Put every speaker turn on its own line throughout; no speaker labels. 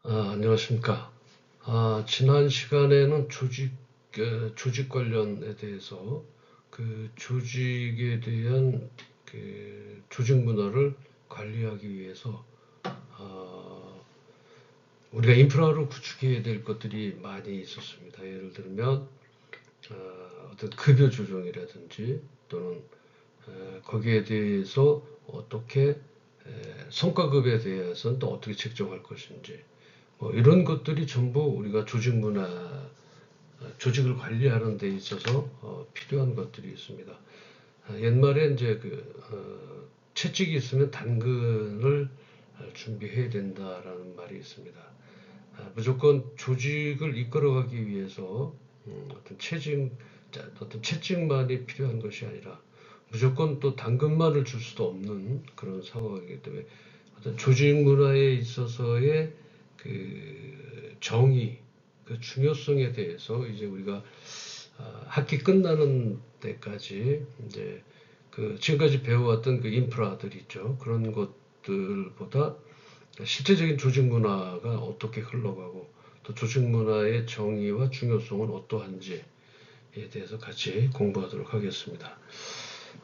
안녕하십니까. 지난 시간에는 조직 관련에 대해서 그 조직에 대한 그 조직 문화를 관리하기 위해서 아, 우리가 인프라를 구축해야 될 것들이 많이 있었습니다. 예를 들면 어떤 급여 조정이라든지 또는 거기에 대해서 어떻게 성과급에 대해서는 또 어떻게 책정할 것인지 이런 것들이 전부 우리가 조직을 관리하는 데 있어서 필요한 것들이 있습니다. 옛말에 이제 채찍이 있으면 당근을 준비해야 된다라는 말이 있습니다. 무조건 조직을 이끌어가기 위해서 어떤 채찍만이 필요한 것이 아니라 무조건 또 당근만을 줄 수도 없는 그런 상황이기 때문에 어떤 조직 문화에 있어서의 정의, 그 중요성에 대해서 이제 우리가 학기 끝나는 때까지 이제 지금까지 배워왔던 그 인프라들 있죠. 그런 것들보다 실제적인 조직 문화가 어떻게 흘러가고 또 조직 문화의 정의와 중요성은 어떠한지에 대해서 같이 공부하도록 하겠습니다.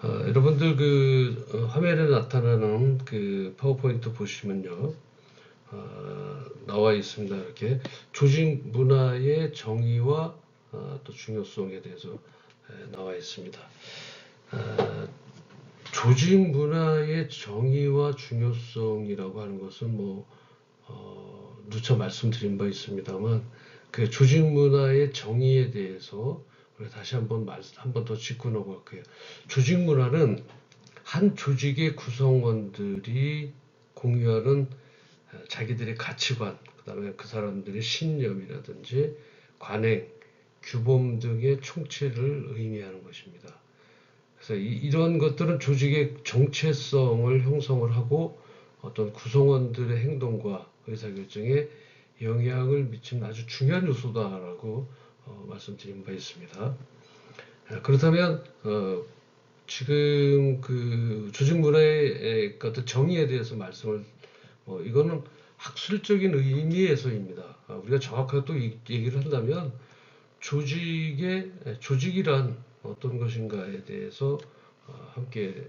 여러분들 화면에 나타나는 그 파워포인트 보시면요. 나와 있습니다. 이렇게 조직 문화의 정의와 또 중요성에 대해서 나와 있습니다. 조직 문화의 정의와 중요성이라고 하는 것은 누차 말씀드린 바 있습니다만 그 조직 문화의 정의에 대해서 다시 한 번 더 짚고 넘어갈게요. 조직 문화는 한 조직의 구성원들이 공유하는 자기들의 가치관, 그다음에 그 사람들의 신념이라든지 관행, 규범 등의 총체를 의미하는 것입니다. 그래서 이런 것들은 조직의 정체성을 형성을 하고 어떤 구성원들의 행동과 의사결정에 영향을 미치는 아주 중요한 요소다라고 말씀드린 바 있습니다. 그렇다면 지금 그 조직 문화의 어떤 정의에 대해서 말씀을 이거는 학술적인 의미에서입니다. 우리가 정확하게 또 얘기를 한다면 조직이란 어떤 것인가에 대해서 함께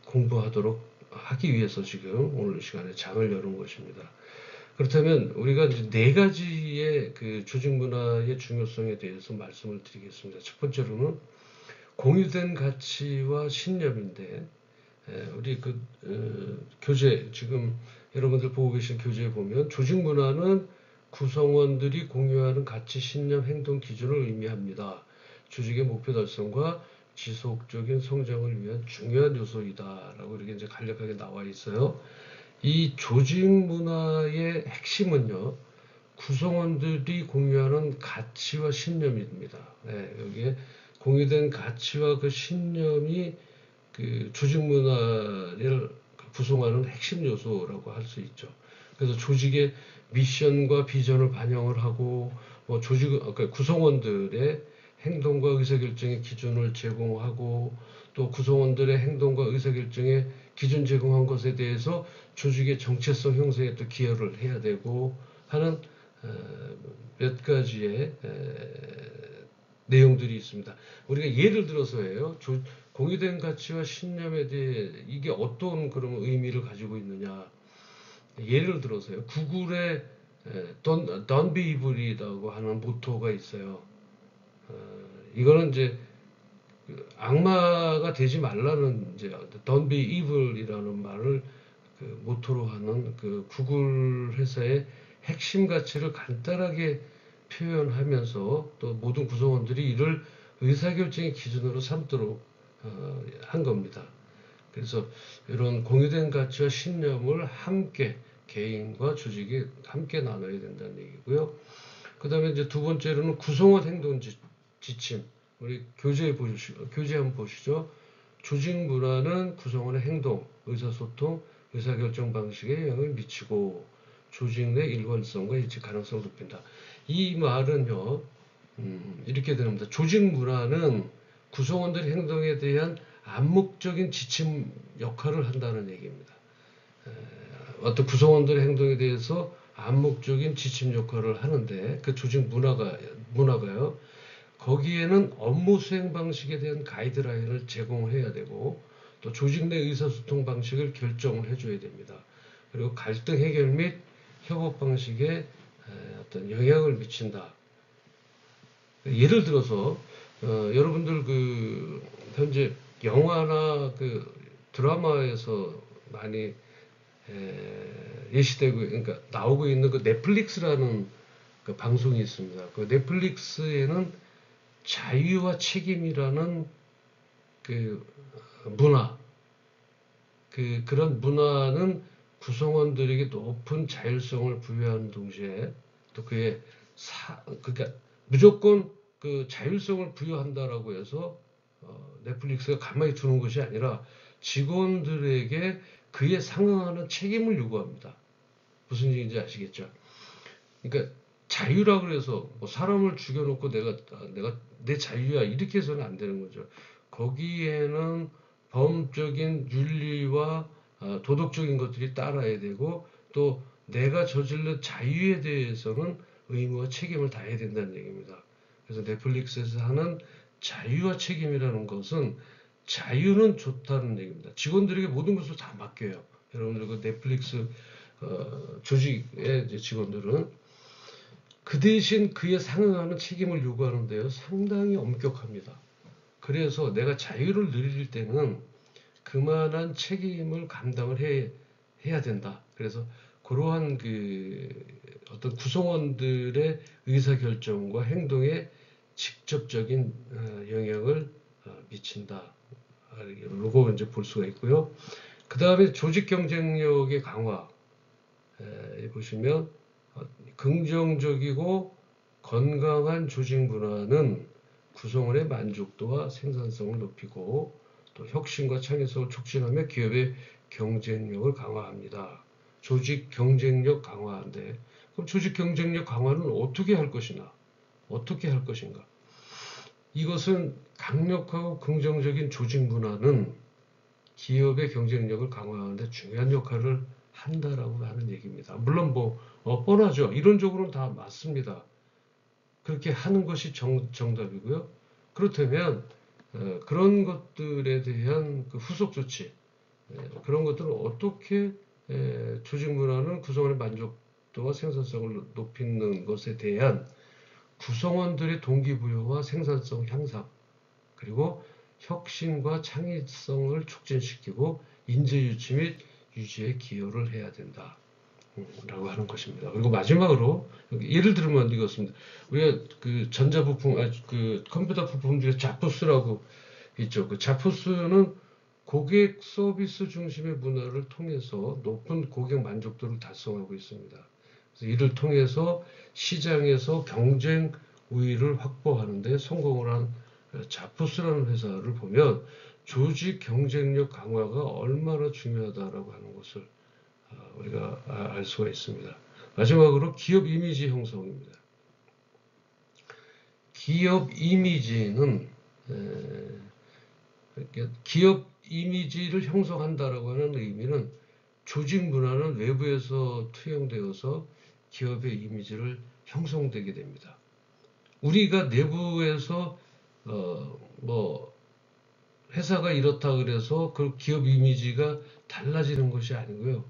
공부하도록 하기 위해서 지금 오늘 시간에 장을 여는 것입니다. 그렇다면 우리가 이제 네 가지의 그 조직 문화의 중요성에 대해서 말씀을 드리겠습니다. 첫 번째로는 공유된 가치와 신념인데 우리 교재 지금 여러분들 보고 계신 교재에 보면 조직 문화는 구성원들이 공유하는 가치, 신념, 행동 기준을 의미합니다. 조직의 목표 달성과 지속적인 성장을 위한 중요한 요소이다라고 이렇게 이제 간략하게 나와 있어요. 이 조직 문화의 핵심은요, 구성원들이 공유하는 가치와 신념입니다. 여기에 공유된 가치와 그 신념이 그 조직 문화를 구성하는 핵심 요소라고 할 수 있죠. 그래서 조직의 미션과 비전을 반영을 하고 그러니까 구성원들의 행동과 의사결정의 기준을 제공하고 또 구성원들의 행동과 의사결정의 기준 제공한 것에 대해서 조직의 정체성 형성에 또 기여를 해야 되고 하는 몇 가지의 내용들이 있습니다. 우리가 예를 들어서예요. 공유된 가치와 신념에 대해 이게 어떤 그런 의미를 가지고 있느냐. 예를 들어서요. 구글의 Don't be evil이라고 하는 모토가 있어요. 이거는 이제 악마가 되지 말라는 이제 Don't be evil이라는 말을 모토로 하는 그 구글 회사의 핵심 가치를 간단하게 표현하면서 또 모든 구성원들이 이를 의사결정의 기준으로 삼도록 한 겁니다. 그래서 이런 공유된 가치와 신념을 함께 개인과 조직이 함께 나눠야 된다는 얘기고요. 그 다음에 이제 두 번째로는 구성원 행동 지침. 우리 교재 한번 보시죠. 조직 문화는 구성원의 행동, 의사소통, 의사결정 방식에 영향을 미치고 조직 내 일관성과 일치 가능성을 높인다. 이 말은요, 이렇게 됩니다. 조직 문화는 구성원들의 행동에 대한 암묵적인 지침 역할을 한다는 얘기입니다. 어떤 구성원들의 행동에 대해서 암묵적인 지침 역할을 하는데 그 조직 문화가요. 거기에는 업무 수행 방식에 대한 가이드라인을 제공해야 되고 또 조직 내 의사소통 방식을 결정을 해줘야 됩니다. 그리고 갈등 해결 및 협업 방식에 어떤 영향을 미친다. 예를 들어서 여러분들 그 현재 영화나 그 드라마에서 많이 예시되고 그러니까 나오고 있는 그 넷플릭스라는 그 방송이 있습니다. 그 넷플릭스에는 자유와 책임이라는 그 문화, 그런 문화는 구성원들에게 높은 자율성을 부여하는 동시에 또 그러니까 무조건 그 자율성을 부여한다라고 해서 넷플릭스가 가만히 두는 것이 아니라 직원들에게 그에 상응하는 책임을 요구합니다. 무슨 얘기인지 아시겠죠? 그러니까 자유라고 해서 뭐 사람을 죽여놓고 내가 내 자유야 이렇게 해서는 안 되는 거죠. 거기에는 범적인 윤리와 도덕적인 것들이 따라야 되고 또 내가 저질른 자유에 대해서는 의무와 책임을 다해야 된다는 얘기입니다. 그래서 넷플릭스에서 하는 자유와 책임이라는 것은 자유는 좋다는 얘기입니다. 직원들에게 모든 것을 다 맡겨요. 여러분들 그 넷플릭스 조직의 직원들은 그 대신 그에 상응하는 책임을 요구하는데요. 상당히 엄격합니다. 그래서 내가 자유를 누릴 때는 그만한 책임을 감당을 해야 된다. 그래서 그러한 그 어떤 구성원들의 의사결정과 행동에 직접적인 영향을 미친다. 로고 이제 볼 수가 있고요. 그 다음에 조직 경쟁력의 강화. 보시면 긍정적이고 건강한 조직 문화는 구성원의 만족도와 생산성을 높이고 또 혁신과 창의성을 촉진하며 기업의 경쟁력을 강화합니다. 조직 경쟁력 강화인데 그럼 조직 경쟁력 강화는 어떻게 할 것이냐? 어떻게 할 것인가? 이것은 강력하고 긍정적인 조직 문화는 기업의 경쟁력을 강화하는 데 중요한 역할을 한다라고 하는 얘기입니다. 물론 뭐 뻔하죠. 이론적으로는 다 맞습니다. 그렇게 하는 것이 정답이고요. 그렇다면 그런 것들에 대한 그 후속 조치 그런 것들은 어떻게 조직 문화는 구성원의 만족도와 생산성을 높이는 것에 대한 구성원들의 동기부여와 생산성 향상 그리고 혁신과 창의성을 촉진시키고 인재 유치 및 유지에 기여를 해야 된다. 라고 하는 것입니다. 그리고 마지막으로 예를 들면 이것입니다. 우리가 그 전자부품, 그 컴퓨터 부품 중에 자포스라고 있죠. 그 자포스는 고객 서비스 중심의 문화를 통해서 높은 고객 만족도를 달성하고 있습니다. 그래서 이를 통해서 시장에서 경쟁 우위를 확보하는데 성공을 한 자포스라는 회사를 보면 조직 경쟁력 강화가 얼마나 중요하다라고 하는 것을 우리가 알 수가 있습니다. 마지막으로 기업 이미지 형성입니다. 기업 이미지는 기업 이미지를 형성한다라고 하는 의미는 조직 문화는 외부에서 투영되어서 기업의 이미지를 형성되게 됩니다. 우리가 내부에서 뭐 회사가 이렇다 그래서 그 기업 이미지가 달라지는 것이 아니고요.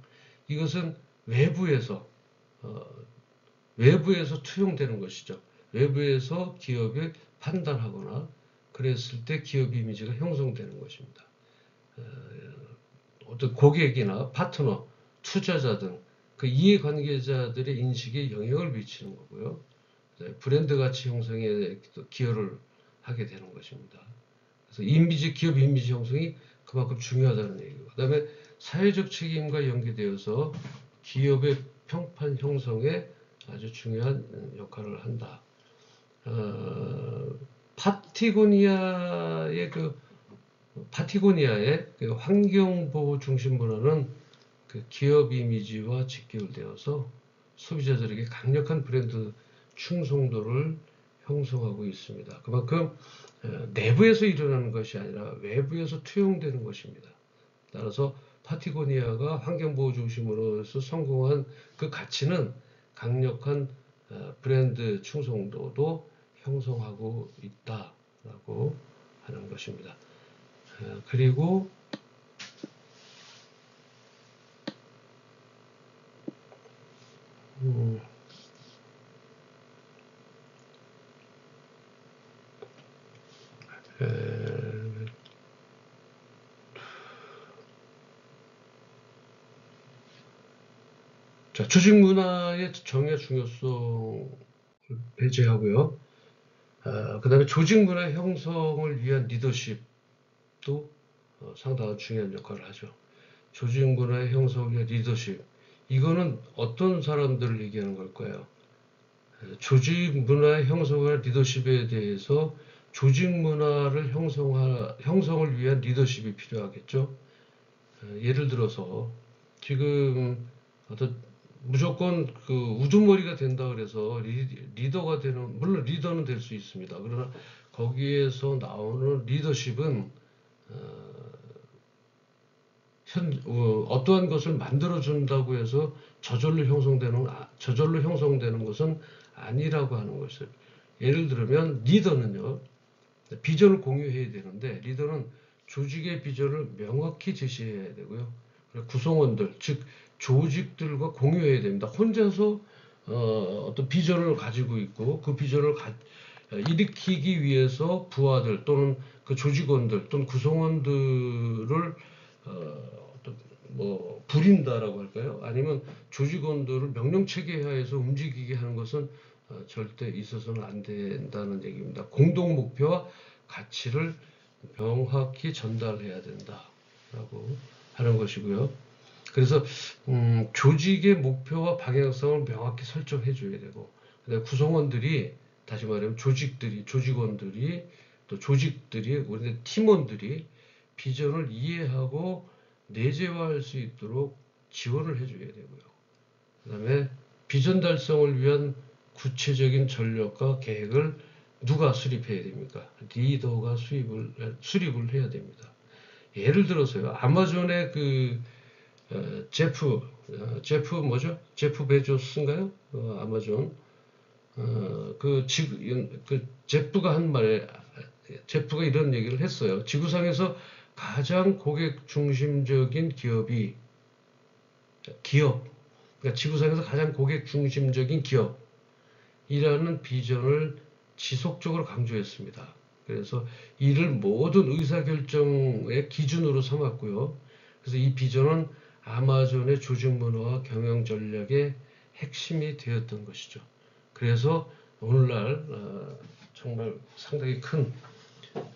이것은 외부에서 투영되는 것이죠. 외부에서 기업이 판단하거나 그랬을 때 기업 이미지가 형성되는 것입니다. 어떤 고객이나 파트너, 투자자 등 그 이해관계자들의 인식에 영향을 미치는 거고요. 브랜드 가치 형성에 기여를 하게 되는 것입니다. 그래서 기업 이미지 형성이 그만큼 중요하다는 얘기고, 그 다음에 사회적 책임과 연계되어서 기업의 평판 형성에 아주 중요한 역할을 한다. 파티고니아의 그 환경보호 중심 문화는 그 기업 이미지와 직결되어서 소비자들에게 강력한 브랜드 충성도를 형성하고 있습니다. 그만큼 내부에서 일어나는 것이 아니라 외부에서 투영되는 것입니다. 따라서 파티고니아가 환경보호 중심으로서 성공한 그 가치는 강력한 브랜드 충성도도 형성하고 있다라고 하는 것입니다. 그리고 자, 조직 문화의 정의 중요성을 배제하고요. 그 다음에 조직 문화 형성을 위한 리더십도 상당한 중요한 역할을 하죠. 조직 문화의 형성을 위한 리더십. 이거는 어떤 사람들을 얘기하는 걸까요? 조직 문화의 형성과 리더십에 대해서 조직 문화를 형성을 위한 리더십이 필요하겠죠. 예를 들어서 지금 어떤 무조건 그 우두머리가 된다 그래서 리더가 되는, 물론 리더는 될 수 있습니다. 그러나 거기에서 나오는 리더십은 어떠한 것을 만들어 준다고 해서 저절로 형성되는 것은 아니라고 하는 것을. 예를 들면 리더는요, 비전을 공유해야 되는데 리더는 조직의 비전을 명확히 제시해야 되고요. 구성원들, 즉 조직들과 공유해야 됩니다. 혼자서 어떤 비전을 가지고 있고 그 비전을 일으키기 위해서 부하들 또는 그 조직원들 또는 구성원들을 어떤 뭐 부린다라고 할까요? 아니면 조직원들을 명령 체계하에서 움직이게 하는 것은 절대 있어서는 안 된다는 얘기입니다. 공동 목표와 가치를 명확히 전달해야 된다라고 하는 것이고요. 그래서 조직의 목표와 방향성을 명확히 설정해 줘야 되고, 구성원들이, 다시 말하면 조직원들이 또 조직들이, 우리 팀원들이 비전을 이해하고 내재화할 수 있도록 지원을 해줘야 되고요. 그 다음에 비전 달성을 위한 구체적인 전략과 계획을 누가 수립해야 됩니까? 리더가 수립을 해야 됩니다. 예를 들어서요, 아마존의 그 제프 베조스인가요? 아마존. 제프가 이런 얘기를 했어요. 지구상에서 가장 고객 중심적인 그러니까 지구상에서 가장 고객 중심적인 기업이라는 비전을 지속적으로 강조했습니다. 그래서 이를 모든 의사결정의 기준으로 삼았고요. 그래서 이 비전은 아마존의 조직 문화와 경영 전략의 핵심이 되었던 것이죠. 그래서 오늘날 정말 상당히 큰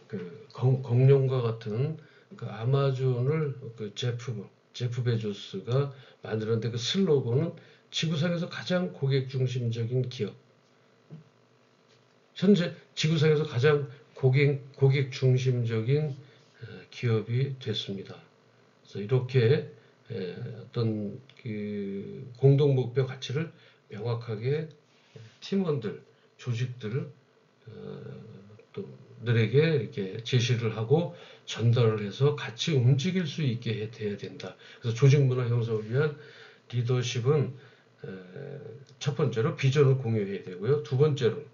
그 공룡과 같은 그 아마존을 그 제프 베조스가 만들었는데 그 슬로건은 지구상에서 가장 고객 중심적인 기업. 현재 지구상에서 가장 고객 중심적인 기업이 됐습니다. 그래서 이렇게 어떤 그 공동 목표 가치를 명확하게 팀원들, 조직들 또 들에게 이렇게 제시를 하고 전달을 해서 같이 움직일 수 있게 돼야 된다. 그래서 조직 문화 형성을 위한 리더십은 첫 번째로 비전을 공유해야 되고요. 두 번째로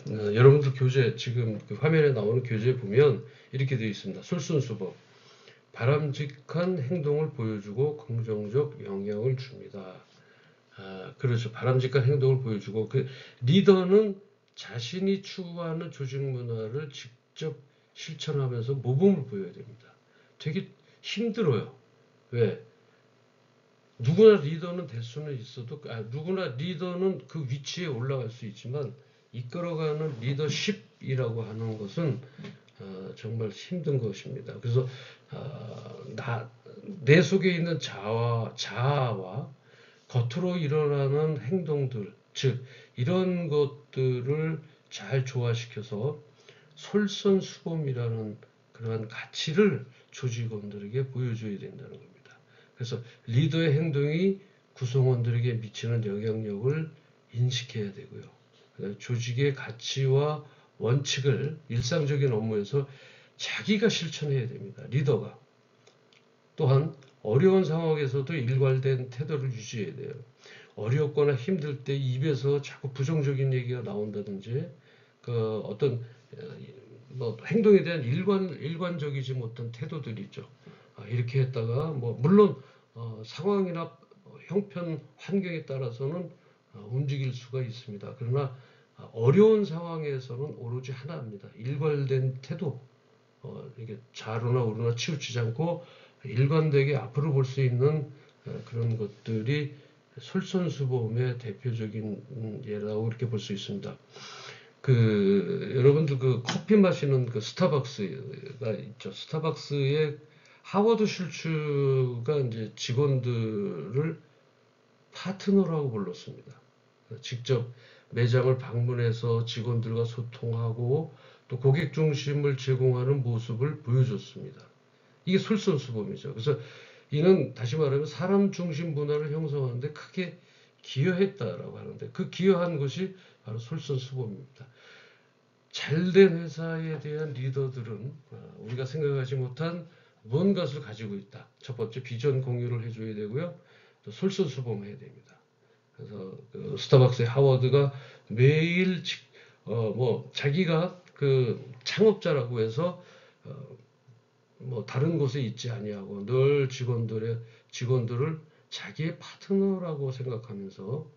여러분들 교재, 지금 그 화면에 나오는 교재에 보면 이렇게 되어 있습니다. 솔선수범. 바람직한 행동을 보여주고 긍정적 영향을 줍니다. 그렇죠. 바람직한 행동을 보여주고, 그 리더는 자신이 추구하는 조직 문화를 직접 실천하면서 모범을 보여야 됩니다. 되게 힘들어요. 왜? 누구나 리더는 될 수는 있어도, 누구나 리더는 그 위치에 올라갈 수 있지만 이끌어가는 리더십이라고 하는 것은 정말 힘든 것입니다. 그래서 내 속에 있는 자아와 겉으로 일어나는 행동들, 즉 이런 것들을 잘 조화시켜서 솔선수범이라는 그러한 가치를 조직원들에게 보여줘야 된다는 겁니다. 그래서 리더의 행동이 구성원들에게 미치는 영향력을 인식해야 되고요. 조직의 가치와 원칙을 일상적인 업무에서 자기가 실천해야 됩니다. 리더가. 또한 어려운 상황에서도 일관된 태도를 유지해야 돼요. 어렵거나 힘들 때 입에서 자꾸 부정적인 얘기가 나온다든지 그 어떤 뭐 행동에 대한 일관적이지 못한 태도들이 있죠. 이렇게 했다가 뭐 물론 상황이나 형편 환경에 따라서는 움직일 수가 있습니다. 그러나 어려운 상황에서는 오로지 하나입니다. 일관된 태도. 이게 좌로나 우로나 치우치지 않고 일관되게 앞으로 볼 수 있는 그런 것들이 솔선수범의 대표적인 예라고 이렇게 볼 수 있습니다. 여러분들 그 커피 마시는 그 스타벅스가 있죠. 스타벅스의 하워드 슐츠가 이제 직원들을 파트너라고 불렀습니다. 직접 매장을 방문해서 직원들과 소통하고 또 고객 중심을 제공하는 모습을 보여줬습니다. 이게 솔선수범이죠. 그래서 이는 다시 말하면 사람 중심 문화를 형성하는데 크게 기여했다라고 하는데 그 기여한 것이 바로 솔선수범입니다. 잘된 회사에 대한 리더들은 우리가 생각하지 못한 무언가를 가지고 있다. 첫 번째 비전 공유를 해줘야 되고요. 또 솔선수범해야 됩니다. 그래서 그 스타벅스의 하워드가 매일 자기가 그 창업자라고 해서 뭐 다른 곳에 있지 아니하고 늘 직원들을 자기의 파트너라고 생각하면서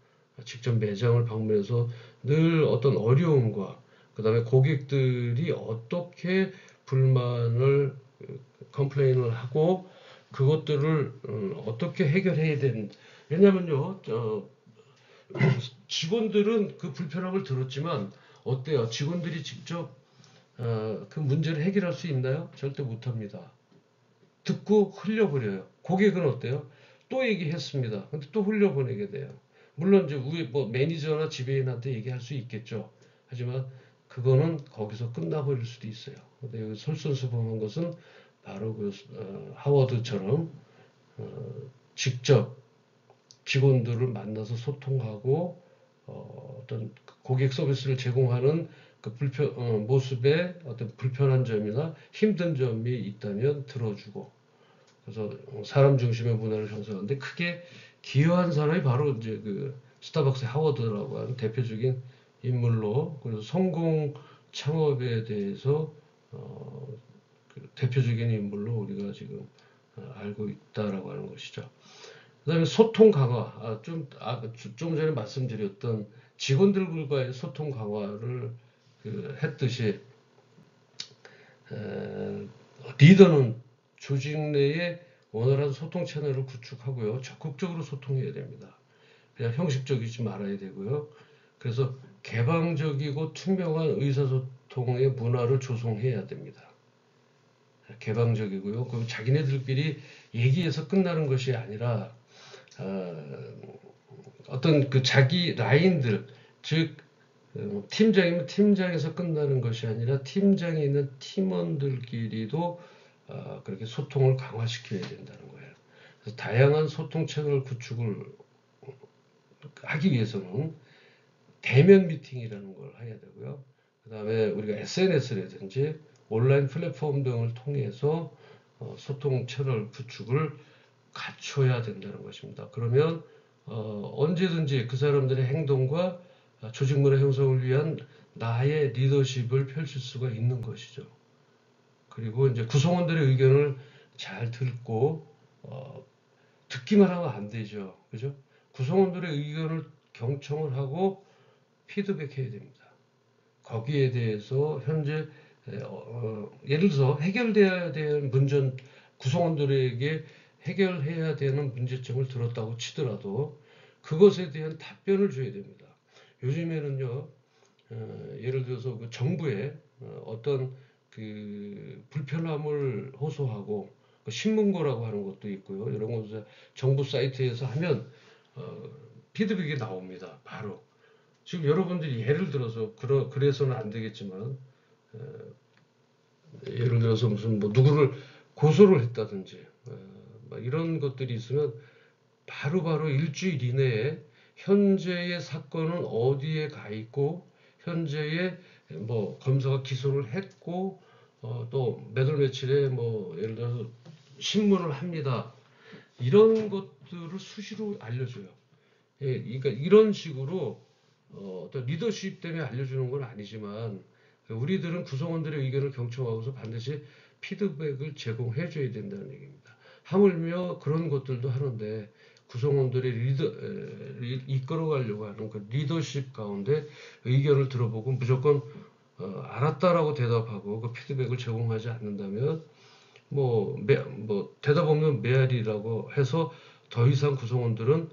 직접 매장을 방문해서 늘 어떤 어려움과 그다음에 고객들이 어떻게 불만을 컴플레인을 하고 그것들을 어떻게 해결해야 되는 왜냐면요 직원들은 그 불편함을 들었지만 어때요? 직원들이 직접 그 문제를 해결할 수 있나요? 절대 못합니다. 듣고 흘려버려요. 고객은 어때요? 또 얘기했습니다. 근데 또 흘려보내게 돼요. 물론 이제 위에 뭐 매니저나 지배인한테 얘기할 수 있겠죠. 하지만 그거는 거기서 끝나버릴 수도 있어요. 근데 솔선수범한 것은 바로 하워드처럼 직접 직원들을 만나서 소통하고 어떤 고객 서비스를 제공하는 그 모습에 어떤 불편한 점이나 힘든 점이 있다면 들어주고 그래서 사람 중심의 문화를 형성하는데 크게 기여한 사람이 바로 이제 그 스타벅스의 하워드라고 하는 대표적인 인물로 그래서 성공 창업에 대해서 그 대표적인 인물로 우리가 지금 알고 있다라고 하는 것이죠. 그다음에 소통 강화. 좀 전에 말씀드렸던 직원들과의 소통 강화를 했듯이 리더는 조직 내에 원활한 소통 채널을 구축하고요. 적극적으로 소통해야 됩니다. 그냥 형식적이지 말아야 되고요. 그래서 개방적이고 투명한 의사소통의 문화를 조성해야 됩니다. 개방적이고요. 그럼 자기네들끼리 얘기해서 끝나는 것이 아니라 어떤 그 자기 라인들, 즉 팀장이면 팀장에서 끝나는 것이 아니라 팀장에 있는 팀원들끼리도 그렇게 소통을 강화시켜야 된다는 거예요. 그래서 다양한 소통 채널 구축을 하기 위해서는 대면 미팅이라는 걸 해야 되고요. 그 다음에 우리가 SNS라든지 온라인 플랫폼 등을 통해서 소통 채널 구축을 갖춰야 된다는 것입니다. 그러면 언제든지 그 사람들의 행동과 조직 문화 형성을 위한 나의 리더십을 펼칠 수가 있는 것이죠. 그리고 이제 구성원들의 의견을 잘 듣고 듣기만 하면 안 되죠. 그죠? 구성원들의 의견을 경청을 하고 피드백해야 됩니다. 거기에 대해서 현재 예를 들어서 해결돼야 될 구성원들에게 해결해야 되는 문제점을 들었다고 치더라도 그것에 대한 답변을 줘야 됩니다. 요즘에는요, 예를 들어서 그 정부에 어떤 그 불편함을 호소하고 그 신문고라고 하는 것도 있고요. 이런 것을 정부 사이트에서 하면 피드백이 나옵니다. 바로. 지금 여러분들이 예를 들어서 그래서는 안 되겠지만 예를 들어서 무슨 뭐 누구를 고소를 했다든지 이런 것들이 있으면 바로바로 일주일 이내에 현재의 사건은 어디에 가 있고 현재의 뭐 검사가 기소를 했고 또 몇 월 며칠에 뭐 예를 들어서 신문을 합니다. 이런 것들을 수시로 알려줘요. 예, 그러니까 이런 식으로 어떤 리더십 때문에 알려주는 건 아니지만 우리들은 구성원들의 의견을 경청하고서 반드시 피드백을 제공해줘야 된다는 얘기입니다. 하물며 그런 것들도 하는데 구성원들의 이끌어가려고 하는 그 리더십 가운데 의견을 들어보고 무조건 알았다라고 대답하고 그 피드백을 제공하지 않는다면 뭐 대답 없는 메아리라고 해서 더 이상 구성원들은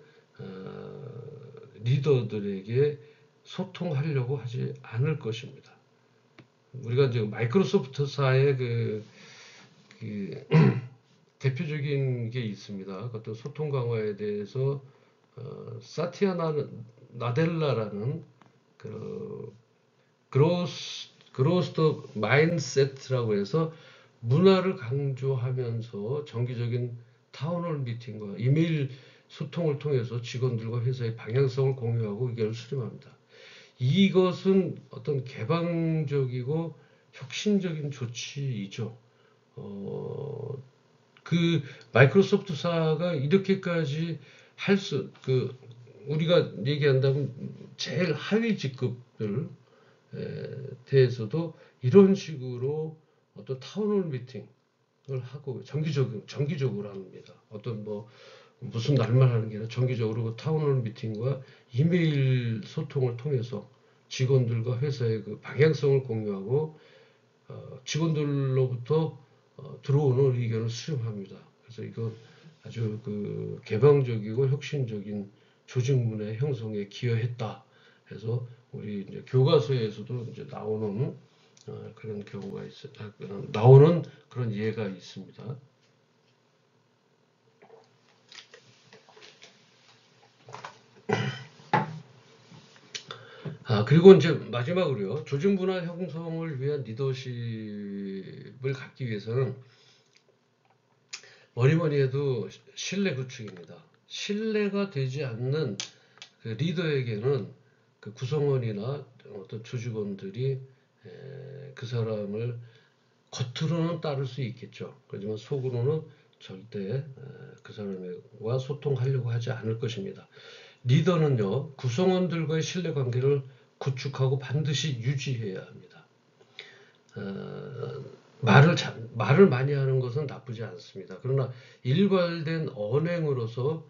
리더들에게 소통하려고 하지 않을 것입니다. 우리가 이제 마이크로소프트사의 그 대표적인 게 있습니다. 어떤 소통 강화에 대해서 사티아 나델라라는 그 그로스터 마인셋이라고 해서 문화를 강조하면서 정기적인 타운홀 미팅과 이메일 소통을 통해서 직원들과 회사의 방향성을 공유하고 의견을 수렴합니다. 이것은 어떤 개방적이고 혁신적인 조치이죠. 그 마이크로소프트사가 이렇게까지 우리가 얘기한다면 제일 하위 직급들 대해서도 이런 식으로 어떤 타운홀 미팅을 하고 정기적으로 합니다. 어떤 무슨 날만 하는 게 아니라 정기적으로 그 타운홀 미팅과 이메일 소통을 통해서 직원들과 회사의 그 방향성을 공유하고 직원들로부터 들어오는 의견을 수렴합니다. 그래서 이건 아주 그 개방적이고 혁신적인 조직문화 형성에 기여했다 해서 우리 이제 교과서에서도 이제 나오는 그런 경우가 나오는 그런 예가 있습니다. 그리고 이제 마지막으로요. 조직 문화 형성을 위한 리더십을 갖기 위해서는 뭐니 해도 신뢰 구축입니다. 신뢰가 되지 않는 그 리더에게는 그 구성원이나 어떤 조직원들이 그 사람을 겉으로는 따를 수 있겠죠. 하지만 속으로는 절대 그 사람과 소통하려고 하지 않을 것입니다. 리더는요, 구성원들과의 신뢰관계를 구축하고 반드시 유지해야 합니다. 말을 많이 하는 것은 나쁘지 않습니다. 그러나 일괄된 언행으로서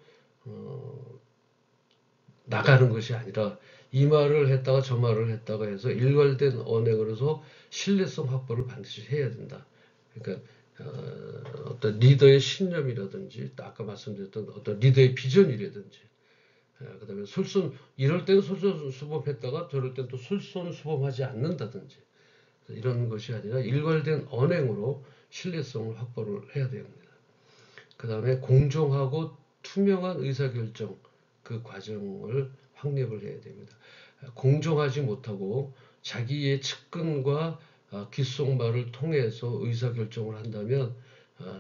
나가는 것이 아니라 이 말을 했다가 저 말을 했다가 해서 일괄된 언행으로서 신뢰성 확보를 반드시 해야 된다. 그러니까 어떤 리더의 신념이라든지 아까 말씀드렸던 어떤 리더의 비전이라든지 그다음에 이럴 때는 솔선수범했다가 저럴 때는 또 솔선수범하지 않는다든지 이런 것이 아니라 일괄된 언행으로 신뢰성을 확보를 해야 됩니다. 그다음에 공정하고 투명한 의사결정 그 과정을 확립을 해야 됩니다. 공정하지 못하고 자기의 측근과 귓속말을 통해서 의사결정을 한다면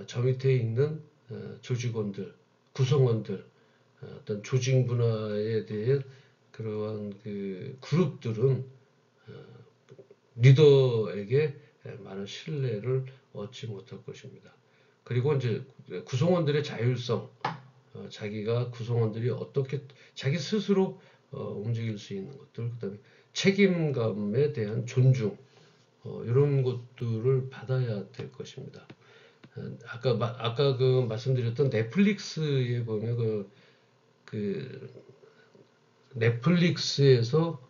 저 밑에 있는 조직원들, 구성원들, 어떤 조직 문화에 대한 그러한 그 그룹들은 리더에게 많은 신뢰를 얻지 못할 것입니다. 그리고 이제 구성원들의 자율성, 자기가 구성원들이 어떻게 자기 스스로 움직일 수 있는 것들, 그다음에 책임감에 대한 존중, 이런 것들을 받아야 될 것입니다. 아까 그 말씀드렸던 넷플릭스에 보면 그 넷플릭스에서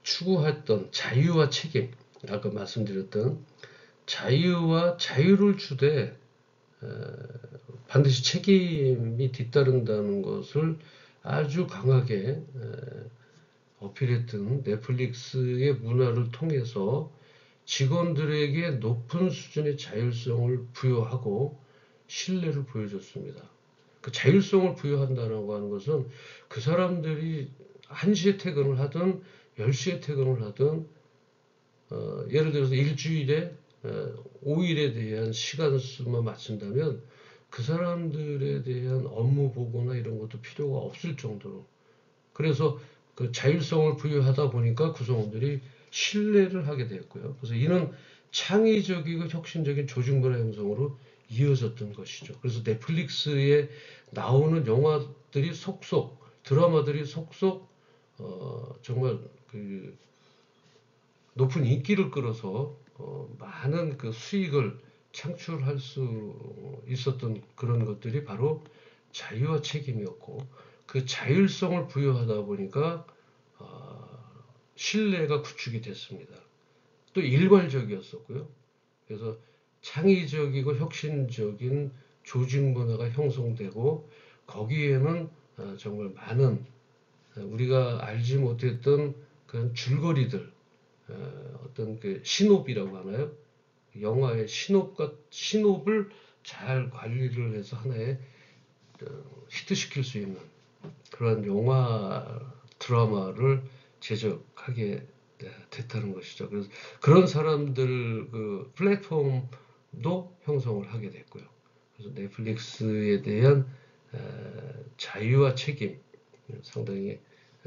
추구했던 자유와 책임, 아까 말씀드렸던 자유와 자유를 주되 반드시 책임이 뒤따른다는 것을 아주 강하게 어필했던 넷플릭스의 문화를 통해서 직원들에게 높은 수준의 자율성을 부여하고 신뢰를 보여줬습니다. 그 자율성을 부여한다고 하는 것은 그 사람들이 1시에 퇴근을 하든 10시에 퇴근을 하든 예를 들어서 일주일에 5일에 대한 시간 수만 맞춘다면 그 사람들에 대한 업무 보고나 이런 것도 필요가 없을 정도로 그래서 그 자율성을 부여하다 보니까 구성원들이 신뢰를 하게 되었고요. 그래서 이는 창의적이고 혁신적인 조직 문화 형성으로 이어졌던 것이죠. 그래서 넷플릭스에 나오는 영화들이 속속, 드라마들이 속속 정말 그 높은 인기를 끌어서 많은 그 수익을 창출할 수 있었던 그런 것들이 바로 자유와 책임이었고, 그 자율성을 부여하다 보니까 신뢰가 구축이 됐습니다. 또 일괄적이었었고요. 그래서 창의적이고 혁신적인 조직 문화가 형성되고, 거기에는 정말 많은 우리가 알지 못했던 그런 줄거리들, 어떤 그 신업이라고 하나요? 영화의 신업을 잘 관리를 해서 하나의 히트시킬 수 있는 그런 영화 드라마를 제작하게 됐다는 것이죠. 그래서 그런 사람들 그 플랫폼도 형성을 하게 됐고요. 그래서 넷플릭스에 대한 자유와 책임 상당히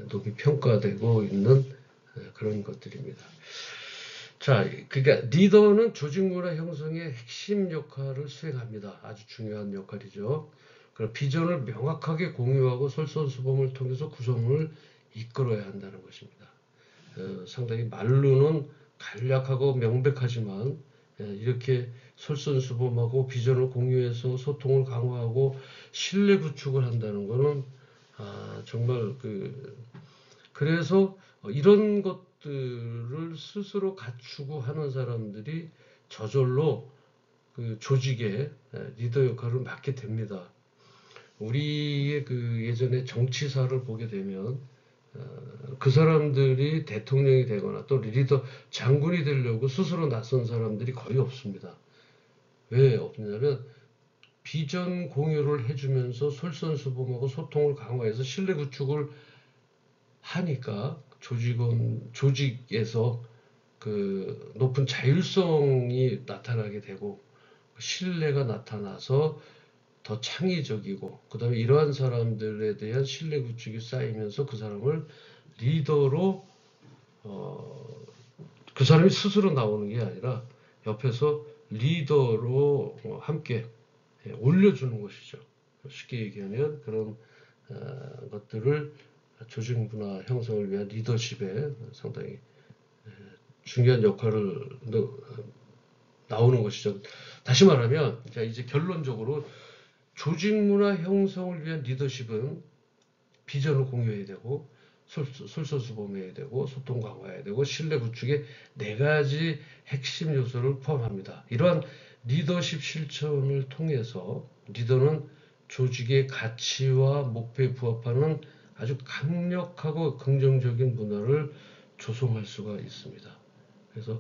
높이 평가되고 있는 그런 것들입니다. 자, 그러니까 리더는 조직 문화 형성의 핵심 역할을 수행합니다. 아주 중요한 역할이죠. 그럼 비전을 명확하게 공유하고 솔선수범을 통해서 구성을 이끌어야 한다는 것입니다. 상당히 말로는 간략하고 명백하지만 이렇게 솔선수범하고 비전을 공유해서 소통을 강화하고 신뢰 구축을 한다는 것은 정말 그래서 이런 것들을 스스로 갖추고 하는 사람들이 저절로 그 조직의 리더 역할을 맡게 됩니다. 우리의 그 예전에 정치사를 보게 되면 그 사람들이 대통령이 되거나 또 리더 장군이 되려고 스스로 나선 사람들이 거의 없습니다. 왜 없냐면 비전 공유를 해주면서 솔선수범하고 소통을 강화해서 신뢰 구축을 하니까 조직에서 그 높은 자율성이 나타나게 되고 신뢰가 나타나서 더 창의적이고, 그 다음에 이러한 사람들에 대한 신뢰 구축이 쌓이면서 그 사람을 리더로 그 사람이 스스로 나오는 게 아니라 옆에서 리더로 함께 올려주는 것이죠. 쉽게 얘기하면 그런 것들을 조직 문화 형성을 위한 리더십에 상당히 중요한 역할을 나오는 것이죠. 다시 말하면 자, 이제 결론적으로 조직 문화 형성을 위한 리더십은 비전을 공유해야 되고 솔선수범해야 되고 소통 강화해야 되고 신뢰 구축에 네 가지 핵심 요소를 포함합니다. 이러한 리더십 실천을 통해서 리더는 조직의 가치와 목표에 부합하는 아주 강력하고 긍정적인 문화를 조성할 수가 있습니다. 그래서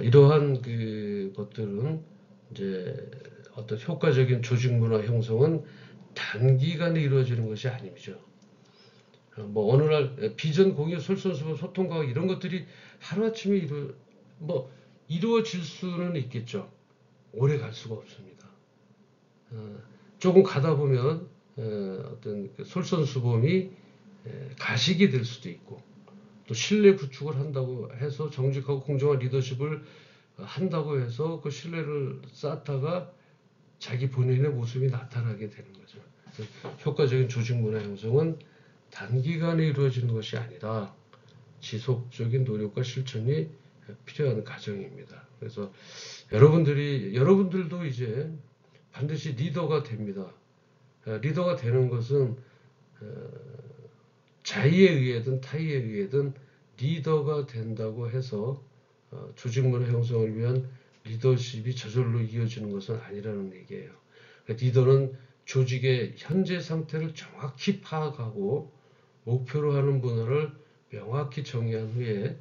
이러한 그 것들은 이제 어떤 효과적인 조직 문화 형성은 단기간에 이루어지는 것이 아니죠. 뭐 어느 날 비전 공유, 솔선수범, 소통과 이런 것들이 하루아침에 이루어질 수는 있겠죠. 오래 갈 수가 없습니다. 조금 가다 보면 어떤 솔선수범이 가식이 될 수도 있고, 또 신뢰 구축을 한다고 해서 정직하고 공정한 리더십을 한다고 해서 그 신뢰를 쌓다가 자기 본인의 모습이 나타나게 되는 거죠. 효과적인 조직 문화 형성은 단기간에 이루어지는 것이 아니라 지속적인 노력과 실천이 필요한 과정입니다. 그래서 여러분들도 이제 반드시 리더가 됩니다. 리더가 되는 것은 자의에 의해든 타의에 의해든 리더가 된다고 해서 조직 문화 형성을 위한 리더십이 저절로 이어지는 것은 아니라는 얘기예요. 리더는 조직의 현재 상태를 정확히 파악하고 목표로 하는 문화를 명확히 정의한 후에,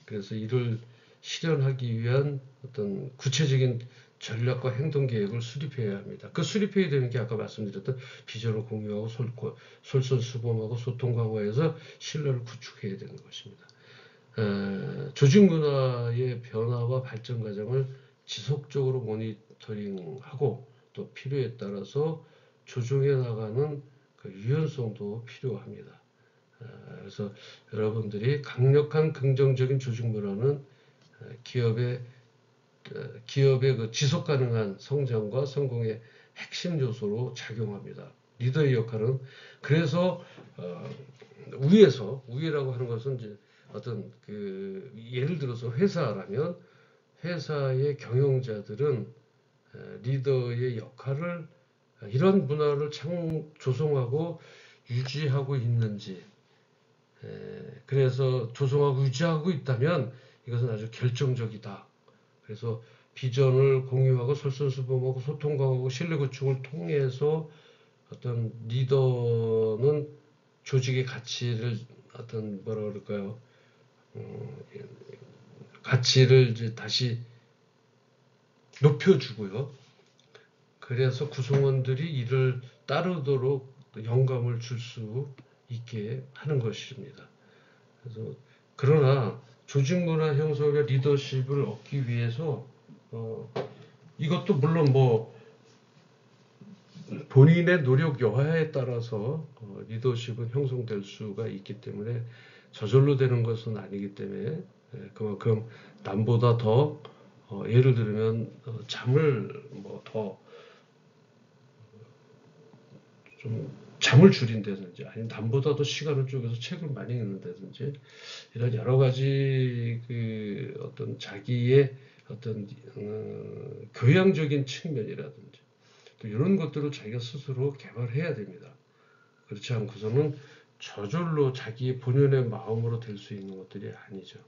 그래서 이를 실현하기 위한 어떤 구체적인 전략과 행동 계획을 수립해야 합니다. 그 수립해야 되는 게 아까 말씀드렸던 비전을 공유하고 솔선수범하고 소통 강화해서 신뢰를 구축해야 되는 것입니다. 조직 문화의 변화와 발전 과정을 지속적으로 모니터링하고 또 필요에 따라서 조정해 나가는 그 유연성도 필요합니다. 그래서 여러분들이 강력한 긍정적인 조직 문화는 기업의 기업의 그 지속 가능한 성장과 성공의 핵심 요소로 작용합니다. 리더의 역할은 그래서 우위라고 하는 것은 이제 어떤 그 예를 들어서 회사라면 회사의 경영자들은 리더의 역할을 이런 문화를 조성하고 유지하고 있는지, 그래서 조성하고 유지하고 있다면 이것은 아주 결정적이다. 그래서 비전을 공유하고 솔선수범하고 소통하고 신뢰 구축을 통해서 어떤 리더는 조직의 가치를 어떤 뭐라 그럴까요? 가치를 이제 다시 높여주고요. 그래서 구성원들이 이를 따르도록 영감을 줄 수 있게 하는 것입니다. 그래서 그러나 조직 문화 형성의 리더십을 얻기 위해서 이것도 물론 뭐 본인의 노력 여하에 따라서 리더십은 형성될 수가 있기 때문에 저절로 되는 것은 아니기 때문에 그만큼 남보다 더 예를 들면 잠을 뭐 더 좀 잠을 줄인다든지 아니면 남보다도 시간을 쪼개서 책을 많이 읽는다든지 이런 여러 가지 그 어떤 자기의 어떤 교양적인 측면이라든지 또 이런 것들을 자기가 스스로 개발해야 됩니다. 그렇지 않고서는 저절로 자기 본연의 마음으로 될 수 있는 것들이 아니죠.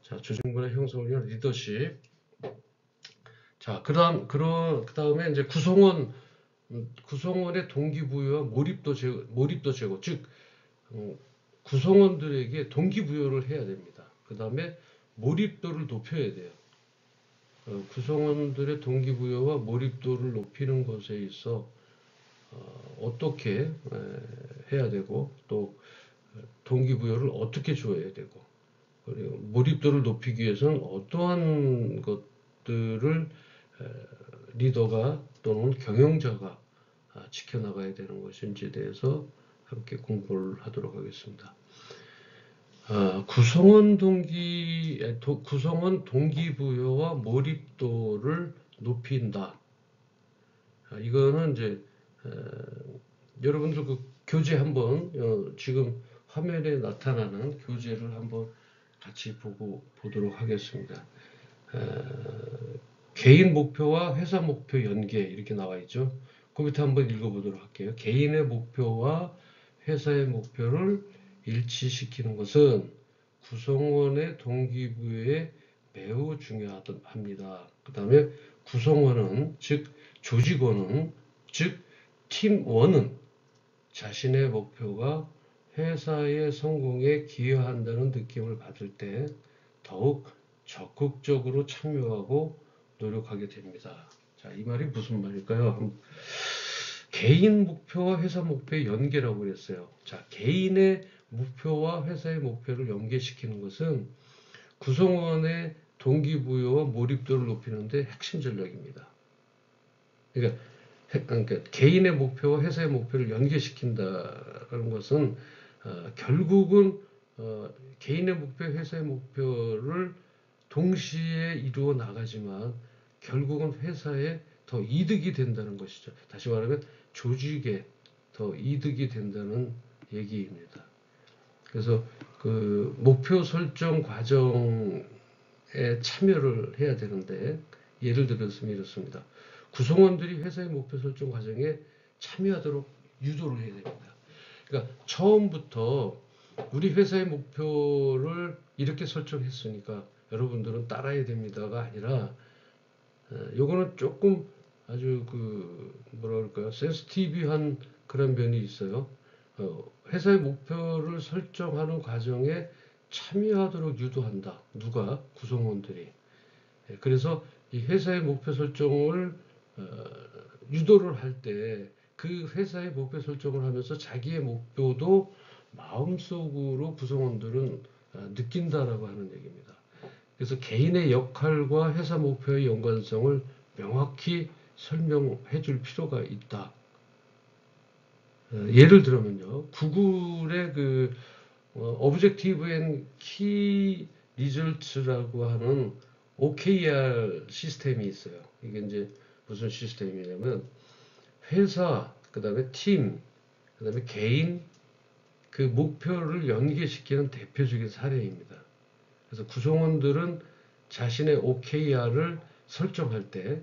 자, 조직문화 형성을 위한 리더십. 자, 그다음에 이제 구성원의 동기부여와 몰입도 제고, 즉 구성원들에게 동기부여를 해야 됩니다. 그 다음에 몰입도를 높여야 돼요. 구성원들의 동기부여와 몰입도를 높이는 것에 있어 어떻게 해야 되고 또 동기부여를 어떻게 줘야 되고 그리고 몰입도를 높이기 위해서는 어떠한 것들을 리더가 또는 경영자가 지켜나가야 되는 것인지에 대해서 함께 공부를 하도록 하겠습니다. 구성원 동기부여와 몰입도를 높인다. 이거는 이제 여러분들 그 교재 한번 지금 화면에 나타나는 교재를 한번 같이 보도록 하겠습니다. 개인 목표와 회사 목표 연계 이렇게 나와 있죠. 그 밑에 한번 읽어보도록 할게요. 개인의 목표와 회사의 목표를 일치시키는 것은 구성원의 동기부여에 매우 중요합니다. 그 다음에 구성원은 즉 조직원은 즉 팀원은 자신의 목표가 회사의 성공에 기여한다는 느낌을 받을 때 더욱 적극적으로 참여하고 노력하게 됩니다. 자, 이 말이 무슨 말일까요? 개인 목표와 회사 목표의 연계라고 그랬어요. 자, 개인의 목표와 회사의 목표를 연계시키는 것은 구성원의 동기부여와 몰입도를 높이는 데 핵심 전략입니다. 그러니까 개인의 목표와 회사의 목표를 연계시킨다는 것은 결국은 개인의 목표, 회사의 목표를 동시에 이루어 나가지만 결국은 회사에 더 이득이 된다는 것이죠. 다시 말하면 조직에 더 이득이 된다는 얘기입니다. 그래서 그 목표 설정 과정에 참여를 해야 되는데 예를 들어서 이렇습니다. 구성원들이 회사의 목표 설정 과정에 참여하도록 유도를 해야 됩니다. 그러니까 처음부터 우리 회사의 목표를 이렇게 설정했으니까 여러분들은 따라야 됩니다가 아니라 요거는 조금 아주 그 뭐라 그럴까요? 센시티브한 그런 면이 있어요. 회사의 목표를 설정하는 과정에 참여하도록 유도한다. 누가? 구성원들이. 그래서 이 회사의 목표 설정을 유도를 할 때 그 회사의 목표 설정을 하면서 자기의 목표도 마음속으로 구성원들은 느낀다라고 하는 얘기입니다. 그래서 개인의 역할과 회사 목표의 연관성을 명확히 설명해 줄 필요가 있다. 예를 들면요. 구글의 Objective and Key Results라고 하는 OKR 시스템이 있어요. 이게 이제 무슨 시스템이냐면 회사, 그다음에 팀, 그다음에 개인 그 목표를 연계시키는 대표적인 사례입니다. 그래서 구성원들은 자신의 OKR을 설정할 때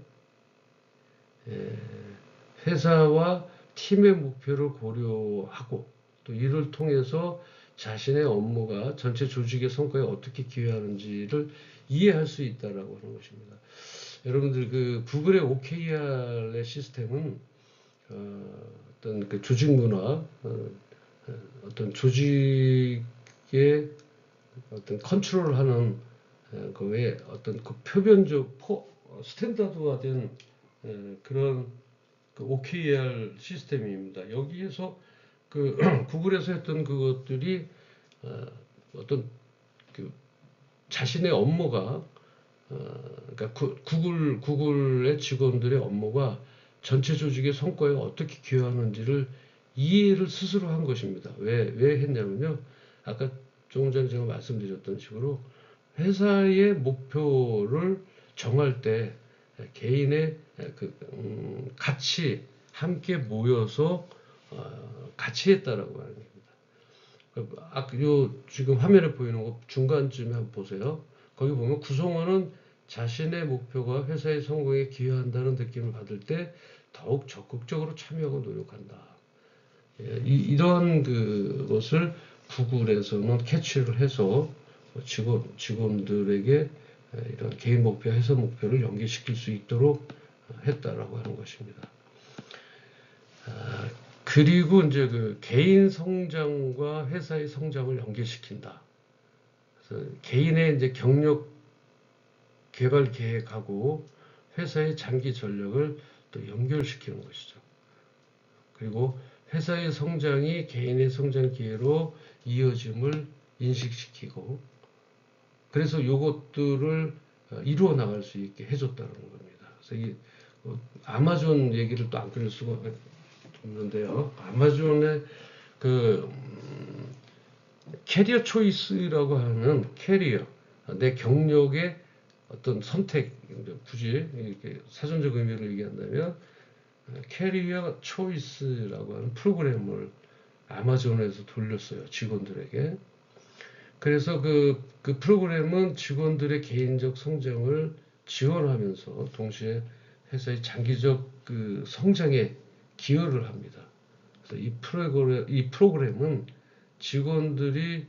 회사와 팀의 목표를 고려하고 또 이를 통해서 자신의 업무가 전체 조직의 성과에 어떻게 기여하는지를 이해할 수 있다라고 하는 것입니다. 여러분들 그 구글의 OKR의 시스템은 어떤 그 조직 문화, 어떤 조직의 어떤 컨트롤하는 그 외에 어떤 그 표변적 스탠다드화된 그런 그 OKR 시스템입니다. 여기에서 그 구글에서 했던 그것들이 어떤 그 자신의 업무가 그러니까 구글의 직원들의 업무가 전체 조직의 성과에 어떻게 기여하는지를 이해를 스스로 한 것입니다. 왜 했냐면요. 아까 조금 전에 제가 말씀드렸던 식으로 회사의 목표를 정할 때 개인의 같이 함께 모여서 같이 했다라고 하는 겁니다. 요 지금 화면에 보이는 거 중간쯤에 한번 보세요. 거기 보면 구성원은 자신의 목표가 회사의 성공에 기여한다는 느낌을 받을 때 더욱 적극적으로 참여하고 노력한다. 이런 그것을 구글에서는 캐치를 해서 직원들에게 이런 개인 목표, 회사 목표를 연계시킬 수 있도록 했다라고 하는 것입니다. 그리고 이제 그 개인 성장과 회사의 성장을 연계시킨다. 그래서 개인의 이제 경력 개발 계획하고 회사의 장기 전략을 또 연결시키는 것이죠. 그리고 회사의 성장이 개인의 성장 기회로 이어짐을 인식시키고 그래서 요것들을 이루어 나갈 수 있게 해줬다는 겁니다. 그래서 이 아마존 얘기를 또 안 끊을 수가 없는데요. 아마존의 그 캐리어 초이스라고 하는 캐리어 내 경력의 어떤 선택 굳이 이렇게 사전적 의미를 얘기한다면 캐리어 초이스라고 하는 프로그램을 아마존에서 돌렸어요 직원들에게. 그래서 그 프로그램은 직원들의 개인적 성장을 지원하면서 동시에 회사의 장기적 그 성장에 기여를 합니다. 그래서 이 프로그램은 직원들이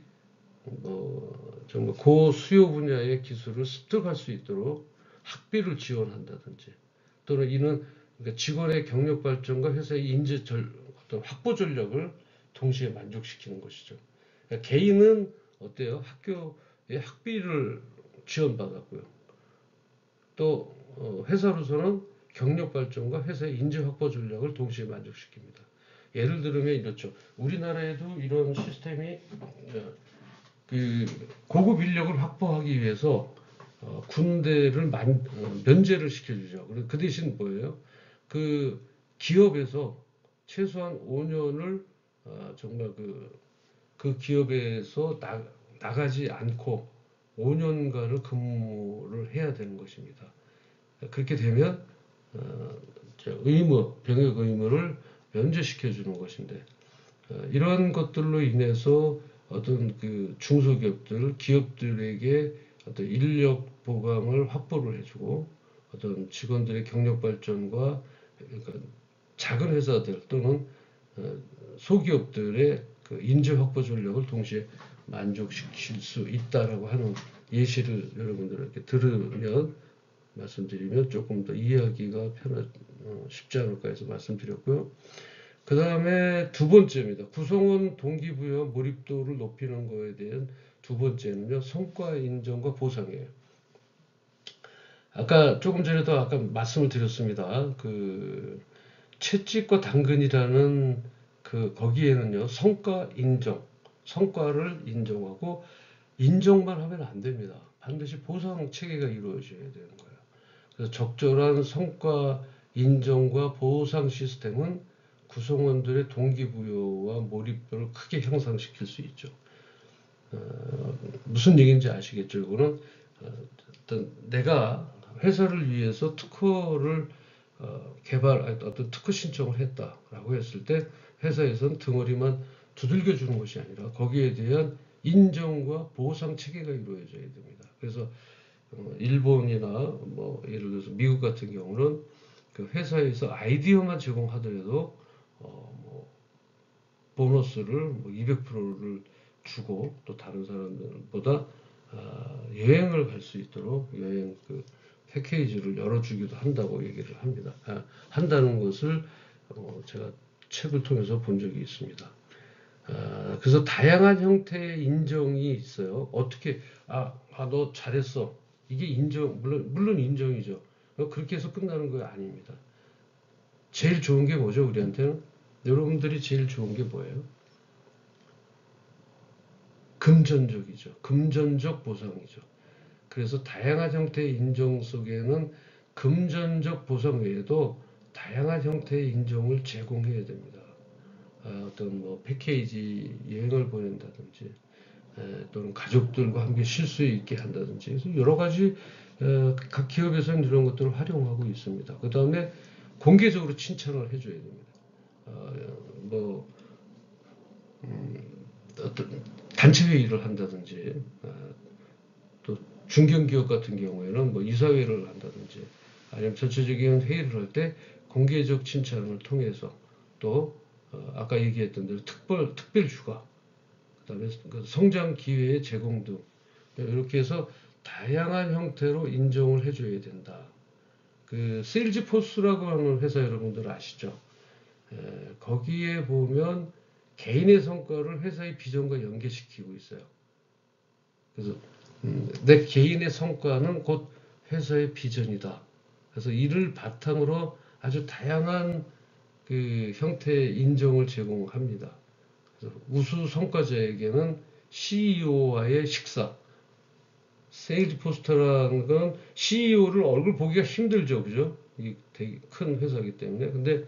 정말 고수요 분야의 기술을 습득할 수 있도록 학비를 지원한다든지 또는 이는 그러니까 직원의 경력 발전과 회사의 어떤 확보 전략을 동시에 만족시키는 것이죠. 그러니까 개인은 어때요? 학교의 학비를 지원받았고요. 또 회사로서는 경력 발전과 회사의 인재 확보 전략을 동시에 만족시킵니다. 예를 들면 이렇죠. 우리나라에도 이런 시스템이 그 고급 인력을 확보하기 위해서 군대를 면제를 시켜주죠. 그 대신 뭐예요? 그 기업에서 최소한 5년을 정말 그 기업에서 나가지 않고 5년간을 근무를 해야 되는 것입니다. 그렇게 되면 병역 의무를 면제시켜 주는 것인데 이런 것들로 인해서 어떤 그 중소기업들, 기업들에게 어떤 인력 보강을 확보를 해주고 어떤 직원들의 경력 발전과 그러니까 작은 회사들 또는 소기업들의 그 인재 확보 전략을 동시에 만족시킬 수 있다라고 하는 예시를 여러분들에게 들으면 말씀드리면 조금 더 이해하기가 쉽지 않을까 해서 말씀드렸고요. 그 다음에 두 번째입니다. 구성원 동기부여 몰입도를 높이는 거에 대한 두 번째는요. 성과 인정과 보상이에요. 아까 조금 전에도 아까 말씀을 드렸습니다. 그 채찍과 당근이라는 거기에는요. 성과 인정, 성과를 인정하고 인정만 하면 안 됩니다. 반드시 보상 체계가 이루어져야 되는 거예요. 그래서 적절한 성과 인정과 보상 시스템은 구성원들의 동기부여와 몰입도를 크게 향상시킬 수 있죠. 무슨 얘기인지 아시겠죠? 이거는 어떤 내가 회사를 위해서 특허를 어떤 특허 신청을 했다라고 했을 때 회사에서는 등어리만 두들겨 주는 것이 아니라 거기에 대한 인정과 보상 체계가 이루어져야 됩니다. 그래서 일본이나 뭐 예를 들어서 미국 같은 경우는 그 회사에서 아이디어만 제공하더라도 뭐 보너스를 뭐 200%를 주고 또 다른 사람들보다 여행을 갈 수 있도록 여행 그 패키지를 열어주기도 한다고 얘기를 합니다. 한다는 것을 제가 책을 통해서 본 적이 있습니다. 그래서 다양한 형태의 인정이 있어요. 어떻게 너 잘했어. 이게 물론 인정이죠. 그렇게 해서 끝나는 거 아닙니다. 제일 좋은 게 뭐죠, 우리한테는? 여러분들이 제일 좋은 게 뭐예요? 금전적이죠. 금전적 보상이죠. 그래서 다양한 형태의 인정 속에는 금전적 보상 외에도 다양한 형태의 인정을 제공해야 됩니다. 어떤 뭐 패키지 여행을 보낸다든지 또는 가족들과 함께 쉴 수 있게 한다든지 그래서 여러 가지 각 기업에서는 이런 것들을 활용하고 있습니다. 그 다음에 공개적으로 칭찬을 해줘야 됩니다. 뭐 어떤 단체 회의를 한다든지 또 중견기업 같은 경우에는 뭐 이사회를 한다든지 아니면 전체적인 회의를 할 때 공개적 칭찬을 통해서 또 아까 얘기했던 대로 특별 휴가 그다음에 그 성장 기회의 제공 등 이렇게 해서 다양한 형태로 인정을 해줘야 된다. 그 세일즈포스라고 하는 회사 여러분들 아시죠? 거기에 보면 개인의 성과를 회사의 비전과 연계시키고 있어요. 그래서 내 개인의 성과는 곧 회사의 비전이다. 그래서 이를 바탕으로 아주 다양한 그 형태의 인정을 제공합니다. 그래서 우수 성과자에게는 CEO와의 식사, 세일즈 포스터라는 건 CEO를 얼굴 보기가 힘들죠, 그죠? 이게 되게 큰 회사이기 때문에. 근데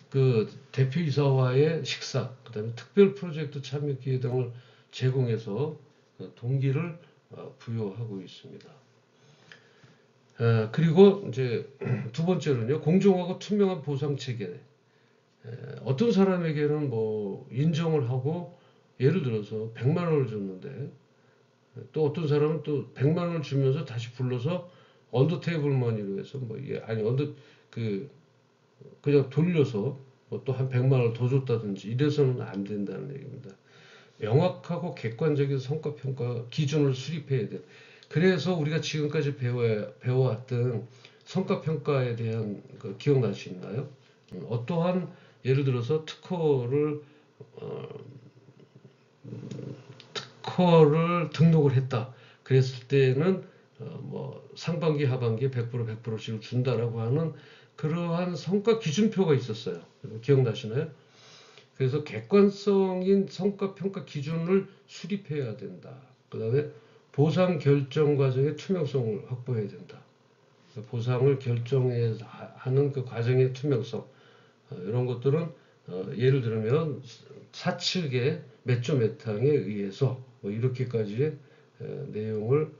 그 대표이사와의 식사, 그다음에 특별 프로젝트 참여 기회 등을 제공해서 동기를 부여하고 있습니다. 그리고 이제 두 번째로는요, 공정하고 투명한 보상 체계. 어떤 사람에게는 뭐 인정을 하고 예를 들어서 100만 원을 줬는데 또 어떤 사람은 또 100만 원을 주면서 다시 불러서 언더 테이블 머니로 해서 뭐 아니 그냥 돌려서 뭐 또 한 100만 원을 더 줬다든지 이래서는 안 된다는 얘기입니다. 명확하고 객관적인 성과평가 기준을 수립해야 돼요. 그래서 우리가 지금까지 배워왔던 성과평가에 대한 그 기억나시나요? 어떠한 예를 들어서 특허를 등록을 했다. 그랬을 때는 뭐 상반기 하반기에 100%씩 준다라고 하는 그러한 성과 기준표가 있었어요. 기억나시나요? 그래서 객관성인 성과 평가 기준을 수립해야 된다. 그다음에 보상 결정 과정의 투명성을 확보해야 된다. 보상을 결정하는 그 과정의 투명성 이런 것들은 예를 들면 사측의 몇 조 몇 항에 의해서 뭐 이렇게까지의 내용을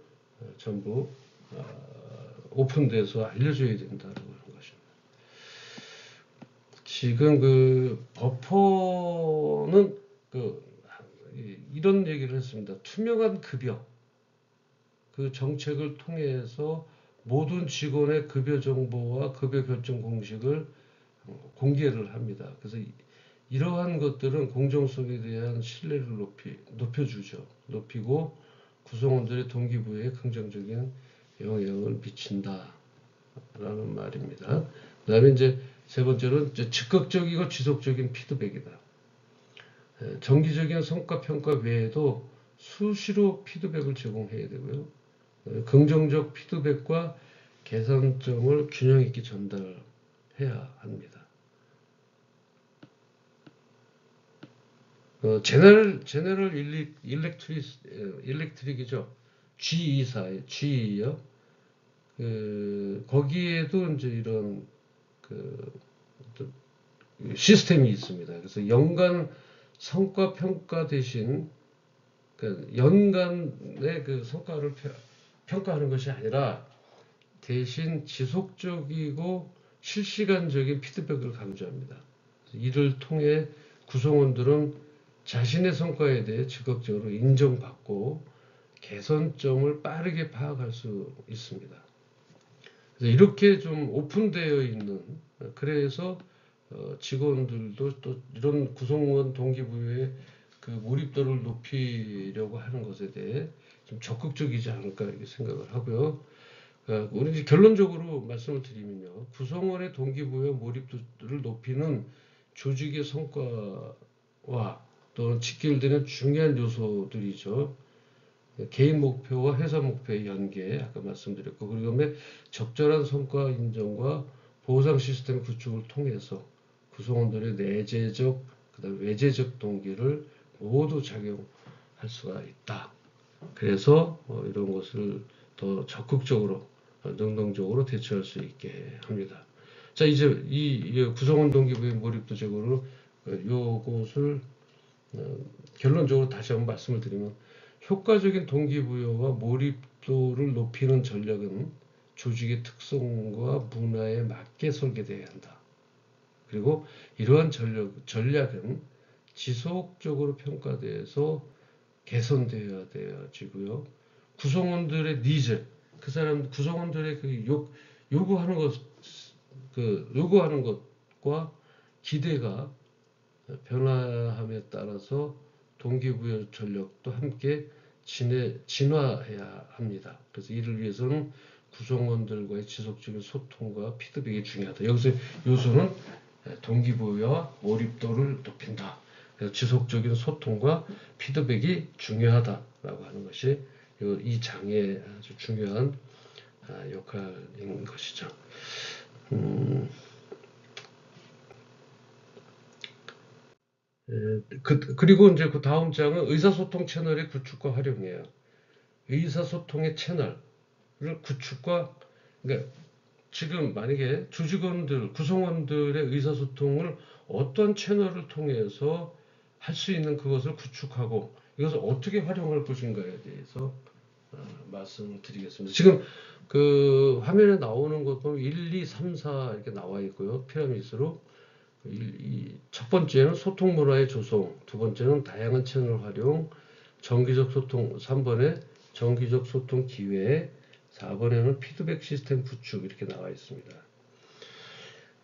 전부 오픈돼서 알려줘야 된다고 하는 것입니다. 지금 그 버퍼는 이런 얘기를 했습니다. 투명한 급여 그 정책을 통해서 모든 직원의 급여 정보와 급여 결정 공식을 공개를 합니다. 그래서 이러한 것들은 공정성에 대한 신뢰를 높여주죠. 높이고 구성원들의 동기부여에 긍정적인 영향을 미친다라는 말입니다. 그 다음에 이제 세 번째로는 이제 즉각적이고 지속적인 피드백이다. 정기적인 성과평가 외에도 수시로 피드백을 제공해야 되고요. 긍정적 피드백과 개선점을 균형 있게 전달해야 합니다. 제너럴 일렉트릭이죠. GE사예요. GE요. 거기에도 이제 이런 시스템이 있습니다. 그래서 연간 성과 평가 대신 연간의 그 성과를 평가하는 것이 아니라 대신 지속적이고 실시간적인 피드백을 강조합니다. 이를 통해 구성원들은 자신의 성과에 대해 적극적으로 인정받고 개선점을 빠르게 파악할 수 있습니다. 그래서 이렇게 좀 오픈되어 있는, 그래서 직원들도 또 이런 구성원 동기부여의 그 몰입도를 높이려고 하는 것에 대해 좀 적극적이지 않을까 이렇게 생각을 하고요. 우리 이제 결론적으로 말씀을 드리면요, 구성원의 동기부여 몰입도를 높이는 조직의 성과와 또는 직결되는 중요한 요소들이죠. 개인 목표와 회사 목표의 연계, 아까 말씀드렸고, 그다음에 적절한 성과 인정과 보상 시스템 구축을 통해서 구성원들의 내재적, 그다음에 외재적 동기를 모두 작용할 수가 있다. 그래서 이런 것을 더 적극적으로, 능동적으로 대처할 수 있게 합니다. 자, 이제 이 구성원 동기부여 몰입도 제고로 요것을 결론적으로 다시 한번 말씀을 드리면, 효과적인 동기부여와 몰입도를 높이는 전략은 조직의 특성과 문화에 맞게 설계되어야 한다. 그리고 이러한 전략은 지속적으로 평가돼서 개선되어야 되어지고요. 구성원들의 니즈, 그 사람 구성원들의 그 요구하는 요구하는 것과 기대가 변화함에 따라서 동기부여 전략도 함께 진화해야 합니다. 그래서 이를 위해서는 구성원들과의 지속적인 소통과 피드백이 중요하다. 여기서 요소는 동기부여와 몰입도를 높인다. 그래서 지속적인 소통과 피드백이 중요하다라고 하는 것이 이 장의 아주 중요한 역할인 것이죠. 그리고 이제 그 다음 장은 의사소통 채널의 구축과 활용이에요. 의사소통의 채널을 구축과, 그러니까 지금 만약에 조직원들, 구성원들의 의사소통을 어떤 채널을 통해서 할 수 있는 그것을 구축하고 이것을 어떻게 활용할 것인가에 대해서 말씀을 드리겠습니다. 지금 그 화면에 나오는 것 보면 1, 2, 3, 4 이렇게 나와 있고요. 피라미드로. 첫 번째는 소통 문화의 조성, 두 번째는 다양한 채널 활용, 정기적 소통, 3번에 정기적 소통 기회, 4번에는 피드백 시스템 구축 이렇게 나와 있습니다.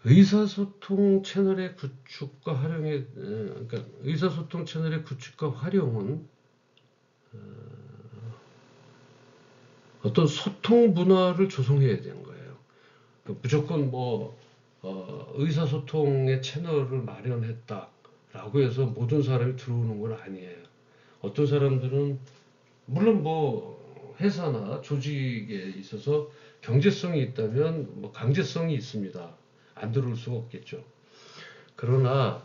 의사소통 채널의 구축과 활용의, 그러니까 의사소통 채널의 구축과 활용은 어떤 소통 문화를 조성해야 되는 거예요. 무조건 의사소통의 채널을 마련했다라고 해서 모든 사람이 들어오는 건 아니에요. 어떤 사람들은 물론 회사나 조직에 있어서 경제성이 있다면 강제성이 있습니다. 안 들어올 수가 없겠죠. 그러나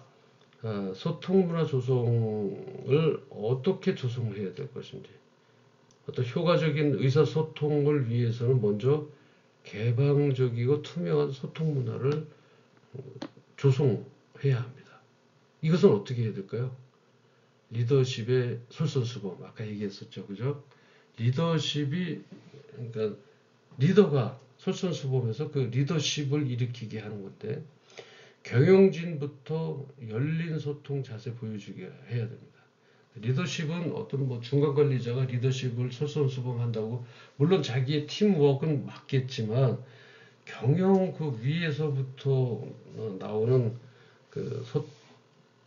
소통 문화 조성을 어떻게 조성해야 될 것인지, 어떤 효과적인 의사소통을 위해서는 먼저 개방적이고 투명한 소통 문화를 조성해야 합니다. 이것은 어떻게 해야 될까요? 리더십의 솔선수범, 아까 얘기했었죠, 그죠? 리더십이, 그러니까 리더가 솔선수범해서 그 리더십을 일으키게 하는 건데, 경영진부터 열린 소통 자세 보여주게 해야 됩니다. 리더십은 어떤 중간 관리자가 리더십을 솔선수범한다고, 물론 자기의 팀워크는 맞겠지만 경영 그 위에서부터 나오는 그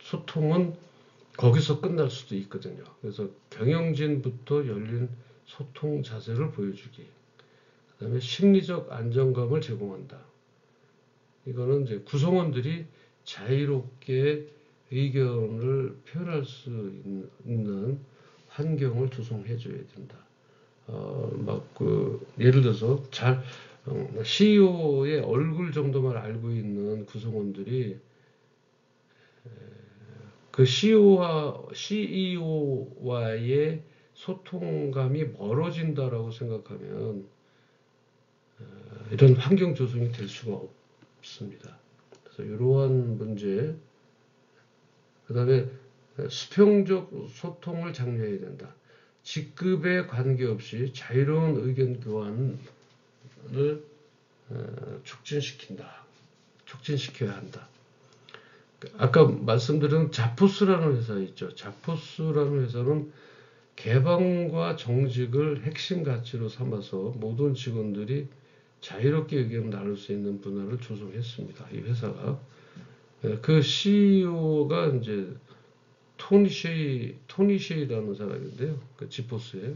소통은 거기서 끝날 수도 있거든요. 그래서 경영진부터 열린 소통 자세를 보여주기. 그다음에 심리적 안정감을 제공한다. 이거는 이제 구성원들이 자유롭게 의견을 표현할 수 있는 환경을 조성해줘야 된다. 예를 들어서 CEO의 얼굴 정도만 알고 있는 구성원들이 그 CEO와의 소통감이 멀어진다라고 생각하면 이런 환경 조성이 될 수가 없습니다. 그래서 이러한 문제, 그 다음에 수평적 소통을 장려해야 된다. 직급에 관계없이 자유로운 의견 교환을 촉진시켜야 한다. 아까 말씀드린 자포스라는 회사 있죠. 자포스라는 회사는 개방과 정직을 핵심 가치로 삼아서 모든 직원들이 자유롭게 의견을 나눌 수 있는 문화를 조성했습니다. 이 회사가. 그 CEO가 이제 토니 셰이라는 사람인데요. 그 지포스에.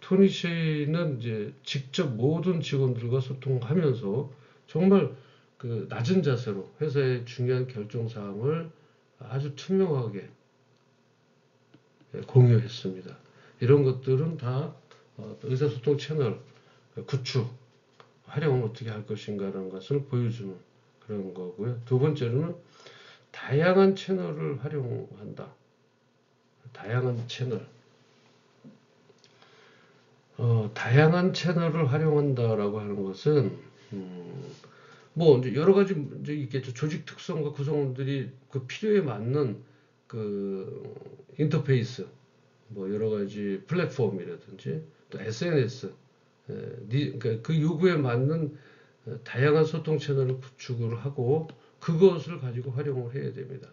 토니 셰이는 이제 직접 모든 직원들과 소통하면서 정말 그 낮은 자세로 회사의 중요한 결정 사항을 아주 투명하게 공유했습니다. 이런 것들은 다 의사소통 채널 구축, 활용을 어떻게 할 것인가라는 것을 보여주는 그런 거고요. 두 번째로는 다양한 채널을 활용한다. 다양한 채널. 다양한 채널을 활용한다라고 하는 것은 뭐 이제 여러 가지 이제 있겠죠. 조직 특성과 구성원들이 그 필요에 맞는 그 인터페이스, 뭐 여러 가지 플랫폼이라든지 또 SNS, 그러니까 그 요구에 맞는 다양한 소통 채널을 구축을 하고 그것을 가지고 활용을 해야 됩니다.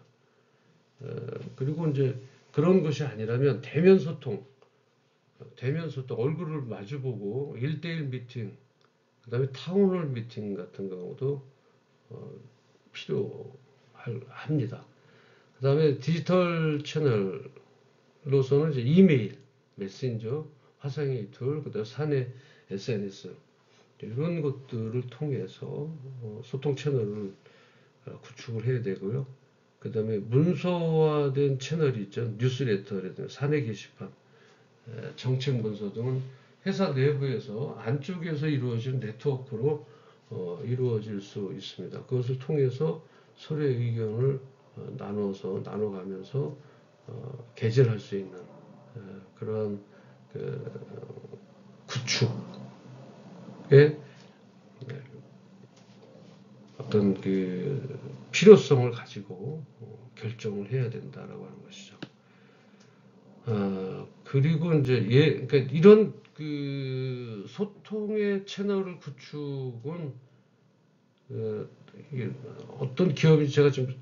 그리고 이제 그런 것이 아니라면 대면 소통, 얼굴을 마주보고 1대1 미팅, 그 다음에 타운홀 미팅 같은 경우도 필요합니다. 그 다음에 디지털 채널로서는 이제 이메일, 메신저, 화상회의 툴, 그 다음에 사내 SNS, 이런 것들을 통해서 소통 채널을 구축을 해야 되고요. 그 다음에 문서화된 채널이 있죠. 뉴스레터라든지 사내 게시판, 정책 문서 등은 회사 내부에서 안쪽에서 이루어진 네트워크로 이루어질 수 있습니다. 그것을 통해서 서로의 의견을 나눠가면서 개진할 수 있는 그런 그 구축의 어떤 그 필요성을 가지고 결정을 해야 된다라고 하는 것이죠. 그리고 이제 그러니까 이런 그 소통의 채널을 구축은 이게 어떤 기업인지 제가 지금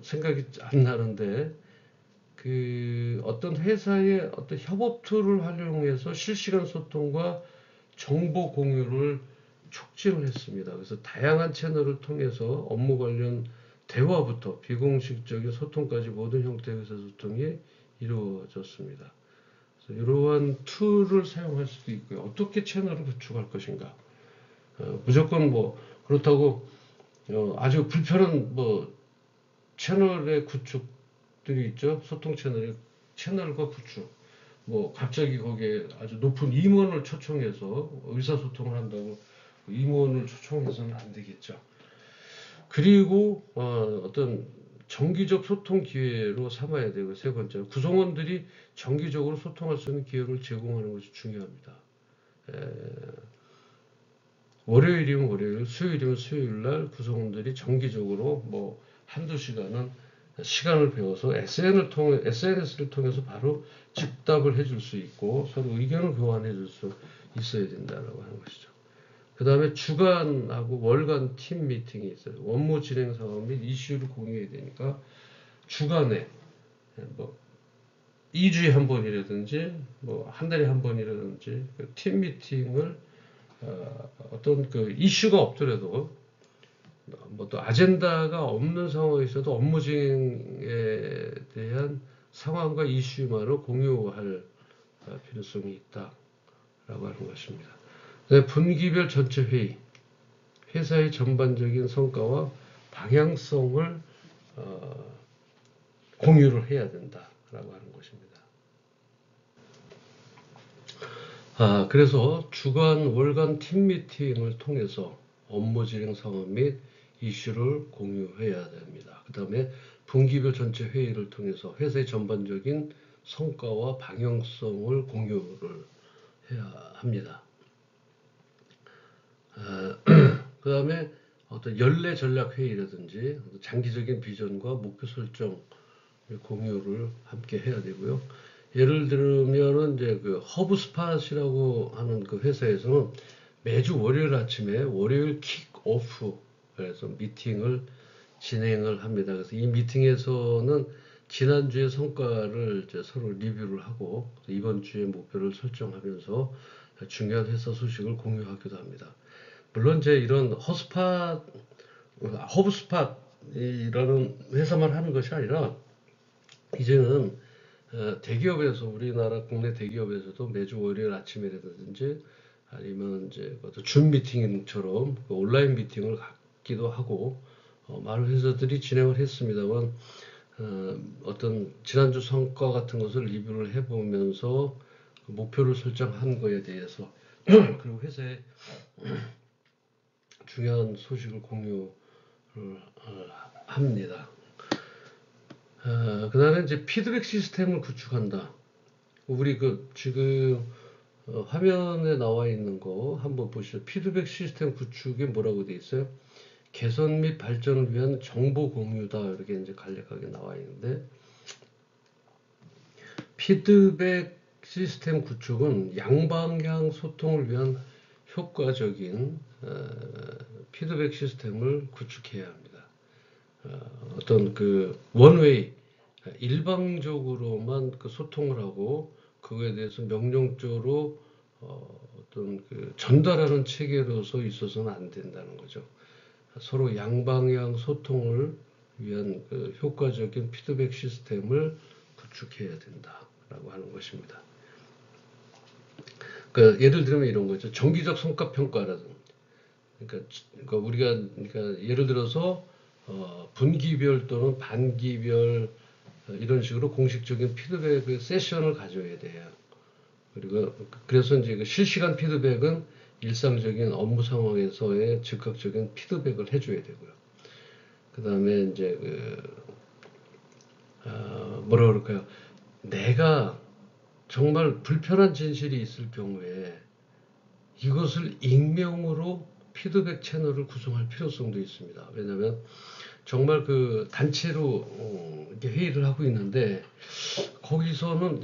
생각이 안 나는데 그 어떤 회사의 어떤 협업 툴을 활용해서 실시간 소통과 정보 공유를 촉진을 했습니다. 그래서 다양한 채널을 통해서 업무 관련 대화부터 비공식적인 소통까지 모든 형태의 의사소통이 이루어졌습니다. 그래서 이러한 툴을 사용할 수도 있고요. 어떻게 채널을 구축할 것인가. 무조건 뭐 그렇다고 아주 불편한 뭐 채널의 구축들이 있죠. 소통 채널과 구축. 뭐 갑자기 거기에 아주 높은 임원을 초청해서 의사소통을 한다고 임원을 초청해서는 안 되겠죠. 그리고 어떤 정기적 소통 기회로 삼아야 되고, 세 번째, 구성원들이 정기적으로 소통할 수 있는 기회를 제공하는 것이 중요합니다. 월요일이면 월요일, 수요일이면 수요일 날 구성원들이 정기적으로 뭐 한두 시간은 시간을 배워서 SNS를 통해서 바로 즉답을 해줄 수 있고 서로 의견을 교환해 줄 수 있어야 된다라고 하는 것이죠. 그 다음에 주간하고 월간 팀 미팅이 있어요. 업무 진행 상황 및 이슈를 공유해야 되니까 주간에 뭐 2주에 한 번이라든지 뭐 한 달에 한 번이라든지 그 팀 미팅을 어떤 그 이슈가 없더라도 뭐 또 아젠다가 없는 상황에서도 업무 진행에 대한 상황과 이슈만을 공유할 필요성이 있다라고 하는 것입니다. 분기별 전체 회의, 회사의 전반적인 성과와 방향성을 공유를 해야 된다라고 하는 것입니다. 그래서 주간, 월간 팀 미팅을 통해서 업무 진행 상황 및 이슈를 공유해야 됩니다. 그 다음에 분기별 전체 회의를 통해서 회사의 전반적인 성과와 방향성을 공유를 해야 합니다. 그 다음에 어떤 연례 전략 회의라든지 장기적인 비전과 목표 설정 공유를 함께 해야 되고요. 예를 들면은 이제 그 허브스팟이라고 하는 그 회사에서는 매주 월요일 아침에 월요일 킥오프 그래서 미팅을 진행을 합니다. 그래서 이 미팅에서는 지난주의 성과를 이제 서로 리뷰를 하고 이번 주의 목표를 설정하면서 중요한 회사 소식을 공유하기도 합니다. 물론 이제 이런 허브스팟이라는 회사만 하는 것이 아니라 이제는 대기업에서 우리나라 국내 대기업에서도 매주 월요일 아침이라든지 아니면 이제 어떤 줌 미팅처럼 온라인 미팅을 갖기도 하고 많은 회사들이 진행을 했습니다만 어떤 지난주 성과 같은 것을 리뷰를 해보면서 목표를 설정한 거에 대해서 그리고 회사의 중요한 소식을 공유를 합니다. 그 다음에 이제 피드백 시스템을 구축한다. 우리 그 지금 화면에 나와 있는 거 한번 보시죠. 피드백 시스템 구축에 뭐라고 돼 있어요? 개선 및 발전을 위한 정보 공유다. 이렇게 이제 간략하게 나와 있는데 피드백 시스템 구축은 양방향 소통을 위한 효과적인 피드백 시스템을 구축해야 합니다. 어떤 그 원웨이 일방적으로만 그 소통을 하고 그거에 대해서 명령적으로 어떤 그 전달하는 체계로서 있어서는 안 된다는 거죠. 서로 양방향 소통을 위한 그 효과적인 피드백 시스템을 구축해야 된다라고 하는 것입니다. 그러니까 예를 들면 이런 거죠. 정기적 성과 평가라든지. 그러니까 우리가 그러니까 예를 들어서 분기별 또는 반기별 이런 식으로 공식적인 피드백 세션을 가져야 돼요. 그리고 그래서 이제 그 실시간 피드백은 일상적인 업무 상황에서의 즉각적인 피드백을 해줘야 되고요. 그 다음에 이제 뭐라 그럴까요? 내가 정말 불편한 진실이 있을 경우에 이것을 익명으로 피드백 채널을 구성할 필요성도 있습니다. 왜냐하면 정말 그 단체로 이렇게 회의를 하고 있는데 거기서는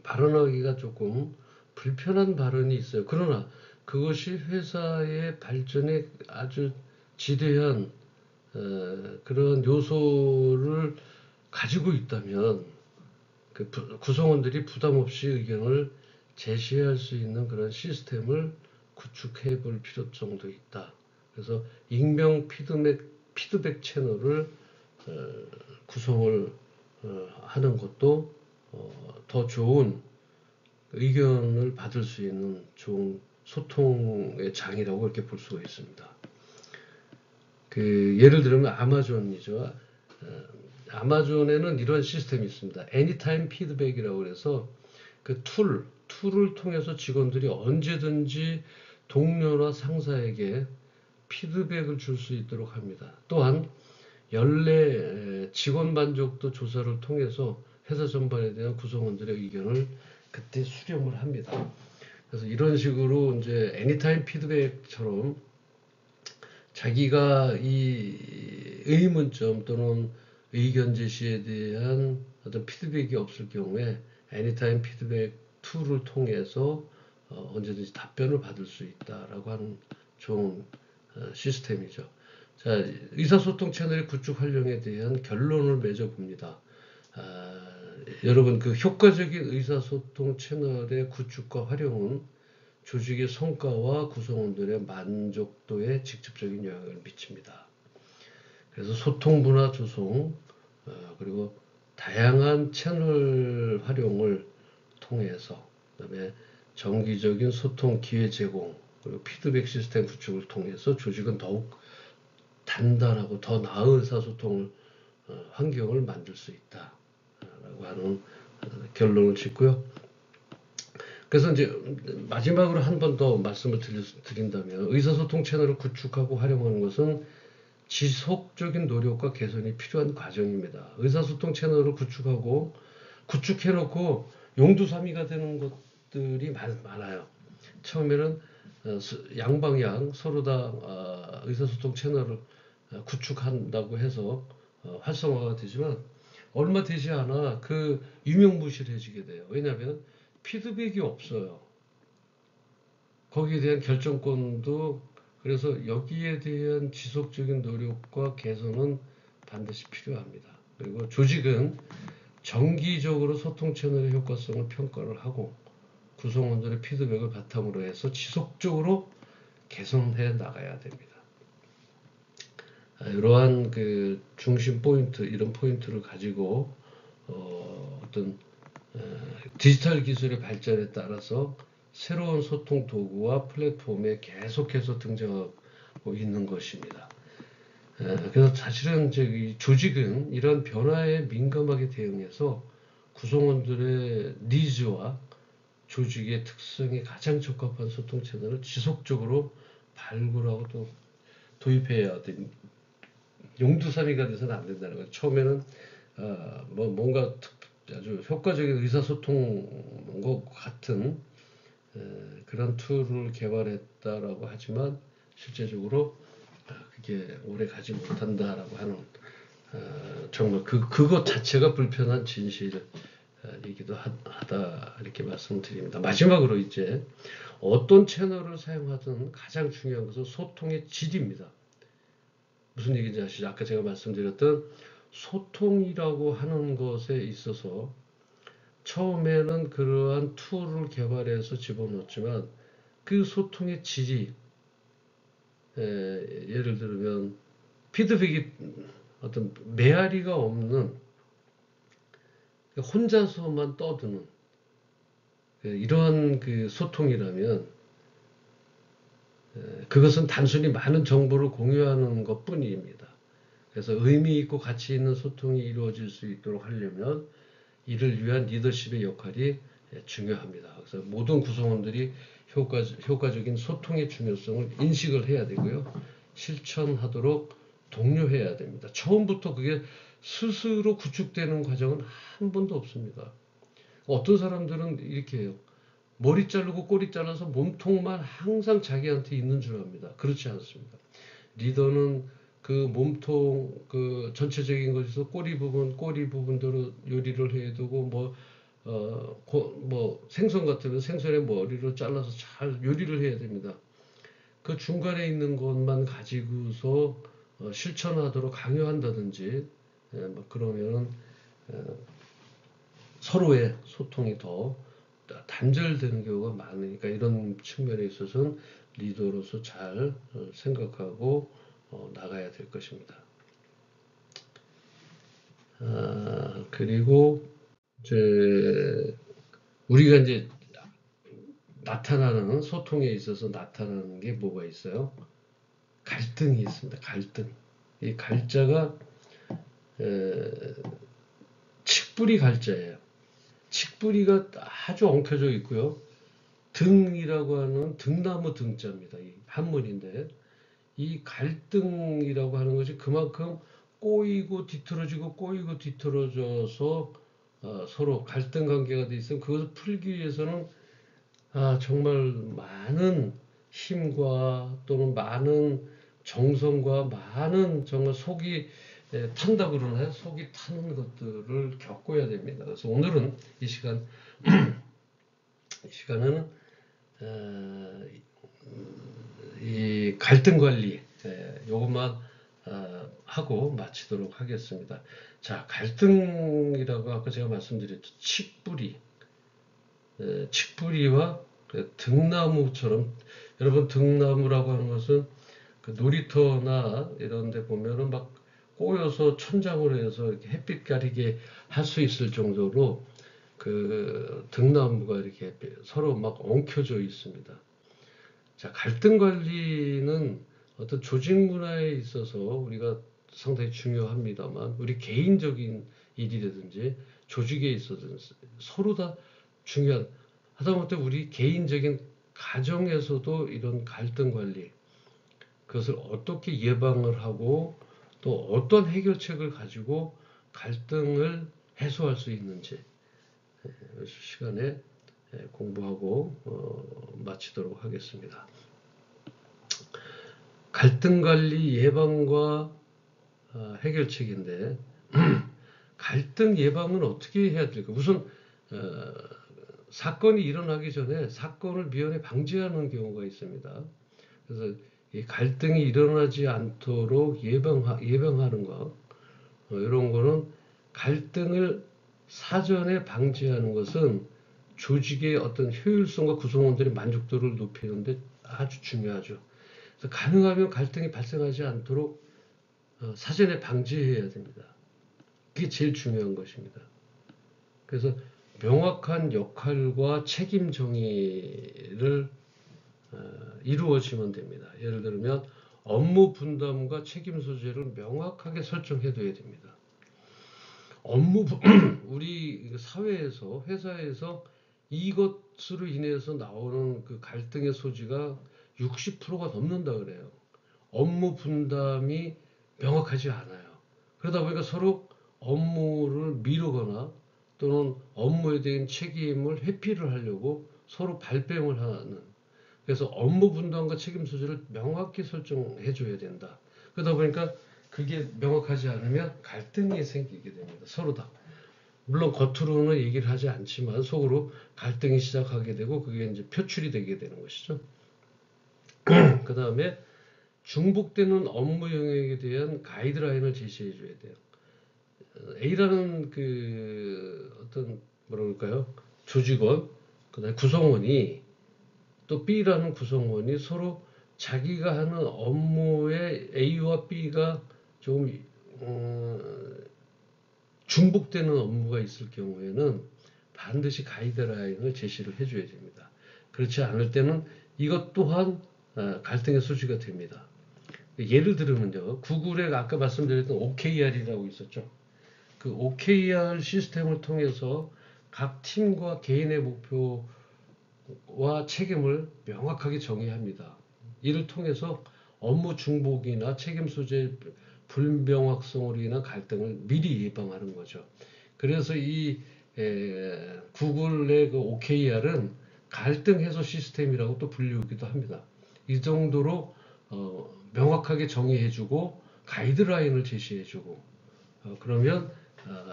발언하기가 조금 불편한 발언이 있어요. 그러나 그것이 회사의 발전에 아주 지대한 그런 요소를 가지고 있다면 그 구성원들이 부담 없이 의견을 제시할 수 있는 그런 시스템을 구축해 볼 필요성도 있다. 그래서 익명 피드백 채널을 구성을 하는 것도 더 좋은 의견을 받을 수 있는 좋은 소통의 장이라고 이렇게 볼 수가 있습니다. 그 예를 들면 아마존이죠. 아마존에는 이런 시스템이 있습니다. 애니타임 피드백이라고 해서 그 툴을 통해서 직원들이 언제든지 동료나 상사에게 피드백을 줄 수 있도록 합니다. 또한 연례 직원 만족도 조사를 통해서 회사 전반에 대한 구성원들의 의견을 그때 수렴을 합니다. 그래서 이런 식으로 이제 애니타임 피드백처럼 자기가 이 의문점 또는 의견 제시에 대한 어떤 피드백이 없을 경우에 애니타임 피드백 툴을 통해서 언제든지 답변을 받을 수 있다라고 하는 좋은 시스템이죠. 자, 의사소통 채널의 구축 활용에 대한 결론을 맺어봅니다. 여러분 그 효과적인 의사소통 채널의 구축과 활용은 조직의 성과와 구성원들의 만족도에 직접적인 영향을 미칩니다. 그래서 소통 문화 조성 그리고 다양한 채널 활용을 통해서 그다음에 정기적인 소통 기회 제공 그리고 피드백 시스템 구축을 통해서 조직은 더욱 단단하고 더 나은 의사소통 환경을 만들 수 있다라고 하는 결론을 짓고요. 그래서 이제 마지막으로 한 번 더 말씀을 드린다면 의사소통 채널을 구축하고 활용하는 것은 지속적인 노력과 개선이 필요한 과정입니다. 의사소통 채널을 구축해놓고 용두사미가 되는 것들이 많아요. 처음에는 양방향 서로 다 의사소통 채널을 구축한다고 해서 활성화가 되지만 얼마 되지 않아 그 유명무실해지게 돼요. 왜냐하면 피드백이 없어요. 거기에 대한 결정권도. 그래서 여기에 대한 지속적인 노력과 개선은 반드시 필요합니다. 그리고 조직은 정기적으로 소통 채널의 효과성을 평가를 하고 구성원들의 피드백을 바탕으로 해서 지속적으로 개선해 나가야 됩니다. 이러한 그 중심 포인트, 이런 포인트를 가지고 어떤 디지털 기술의 발전에 따라서 새로운 소통 도구와 플랫폼에 계속해서 등장하고 있는 것입니다. 그래서 사실은 이 조직은 이런 변화에 민감하게 대응해서 구성원들의 니즈와 조직의 특성에 가장 적합한 소통 채널을 지속적으로 발굴하고 또 도입해야 됩니다. 용두사미가 돼서는 안 된다는 거죠. 처음에는 뭔가 아주 효과적인 의사소통과 같은 그런 툴을 개발했다라고 하지만 실제적으로 그게 오래 가지 못한다라고 하는 정말 그것 자체가 불편한 진실이기도 하다 이렇게 말씀드립니다. 마지막으로 이제 어떤 채널을 사용하든 가장 중요한 것은 소통의 질입니다. 무슨 얘기인지 아시죠? 아까 제가 말씀드렸던 소통이라고 하는 것에 있어서 처음에는 그러한 툴을 개발해서 집어넣었지만 그 소통의 질이 예를 들면 피드백이 어떤 메아리가 없는 혼자서만 떠드는 이러한 그 소통이라면 그것은 단순히 많은 정보를 공유하는 것 뿐입니다. 그래서 의미 있고 가치 있는 소통이 이루어질 수 있도록 하려면 이를 위한 리더십의 역할이 중요합니다. 그래서 모든 구성원들이 효과적인 소통의 중요성을 인식을 해야 되고요. 실천하도록 독려해야 됩니다. 처음부터 그게 스스로 구축되는 과정은 한 번도 없습니다. 어떤 사람들은 이렇게 해요. 머리 자르고 꼬리 잘라서 몸통만 항상 자기한테 있는 줄 압니다. 그렇지 않습니다. 리더는 그 몸통 그 전체적인 것에서 꼬리 부분대로 요리를 해야 되고 뭐 생선 같으면 생선의 머리를 잘라서 잘 요리를 해야 됩니다. 그 중간에 있는 것만 가지고서 실천하도록 강요한다든지 뭐 그러면 서로의 소통이 더 단절되는 경우가 많으니까 이런 측면에 있어서는 리더로서 잘 생각하고 나가야 될 것입니다. 그리고 이제 우리가 이제 나타나는 소통에 있어서 나타나는 게 뭐가 있어요? 갈등이 있습니다. 갈등. 이 갈자가 칡뿌리 갈자예요. 칡뿌리가 아주 엉켜져 있고요. 등이라고 하는 등나무 등자입니다. 이 한문인데 이 갈등이라고 하는 것이 그만큼 꼬이고 뒤틀어지고 꼬이고 뒤틀어져서 서로 갈등 관계가 돼 있으면 그것을 풀기 위해서는 정말 많은 힘과 또는 많은 정성과 많은 정말 속이 탄다 그러나요? 속이 타는 것들을 겪어야 됩니다. 그래서 오늘은 이 시간은 이 갈등 관리 요것만 하고 마치도록 하겠습니다. 자, 갈등이라고 아까 제가 말씀드렸죠. 칡뿌리와 등나무처럼 여러분 등나무라고 하는 것은 그 놀이터나 이런 데 보면은 막 꼬여서 천장으로 해서 이렇게 햇빛 가리게 할 수 있을 정도로 그 등나무가 이렇게 서로 막 엉켜져 있습니다. 자, 갈등 관리는 어떤 조직 문화에 있어서 우리가 상당히 중요합니다만 우리 개인적인 일이라든지 조직에 있어서는 서로 다 중요한 하다못해 우리 개인적인 가정에서도 이런 갈등 관리 그것을 어떻게 예방을 하고 또 어떤 해결책을 가지고 갈등을 해소할 수 있는지 시간에 공부하고 마치도록 하겠습니다. 갈등 관리 예방과 해결책인데 갈등 예방은 어떻게 해야 될까? 우선 사건이 일어나기 전에 사건을 미연에 방지하는 경우가 있습니다. 그래서 이 갈등이 일어나지 않도록 예방하는 것, 이런 거는 갈등을 사전에 방지하는 것은 조직의 어떤 효율성과 구성원들의 만족도를 높이는데 아주 중요하죠. 그래서 가능하면 갈등이 발생하지 않도록 사전에 방지해야 됩니다. 그게 제일 중요한 것입니다. 그래서 명확한 역할과 책임 정의를 이루어지면 됩니다. 예를 들면 업무 분담과 책임 소재를 명확하게 설정해둬야 됩니다. 우리 사회에서 회사에서 이것으로 인해서 나오는 그 갈등의 소지가 60%가 넘는다 그래요. 업무 분담이 명확하지 않아요. 그러다 보니까 서로 업무를 미루거나 또는 업무에 대한 책임을 회피를 하려고 서로 발뺌을 하는. 그래서 업무 분담과 책임 소재를 명확히 설정해 줘야 된다. 그러다 보니까 그게 명확하지 않으면 갈등이 생기게 됩니다. 서로 다. 물론 겉으로는 얘기를 하지 않지만 속으로 갈등이 시작하게 되고 그게 이제 표출이 되게 되는 것이죠. 그 다음에 중복되는 업무 영역에 대한 가이드라인을 제시해 줘야 돼요. A라는 그 어떤 뭐라 그럴까요? 조직원, 그다음에 구성원이 또 B라는 구성원이 서로 자기가 하는 업무에 A와 B가 조금 중복되는 업무가 있을 경우에는 반드시 가이드라인을 제시를 해줘야 됩니다. 그렇지 않을 때는 이것 또한 갈등의 소지가 됩니다. 예를 들면요, 구글에 아까 말씀드렸던 OKR이라고 있었죠. 그 OKR 시스템을 통해서 각 팀과 개인의 목표와 책임을 명확하게 정의합니다. 이를 통해서 업무 중복이나 책임 소재 불명확성으로 인한 갈등을 미리 예방하는 거죠. 그래서 이 구글의 그 OKR은 갈등 해소 시스템이라고 또 불리우기도 합니다. 이 정도로 명확하게 정의해주고 가이드라인을 제시해주고 그러면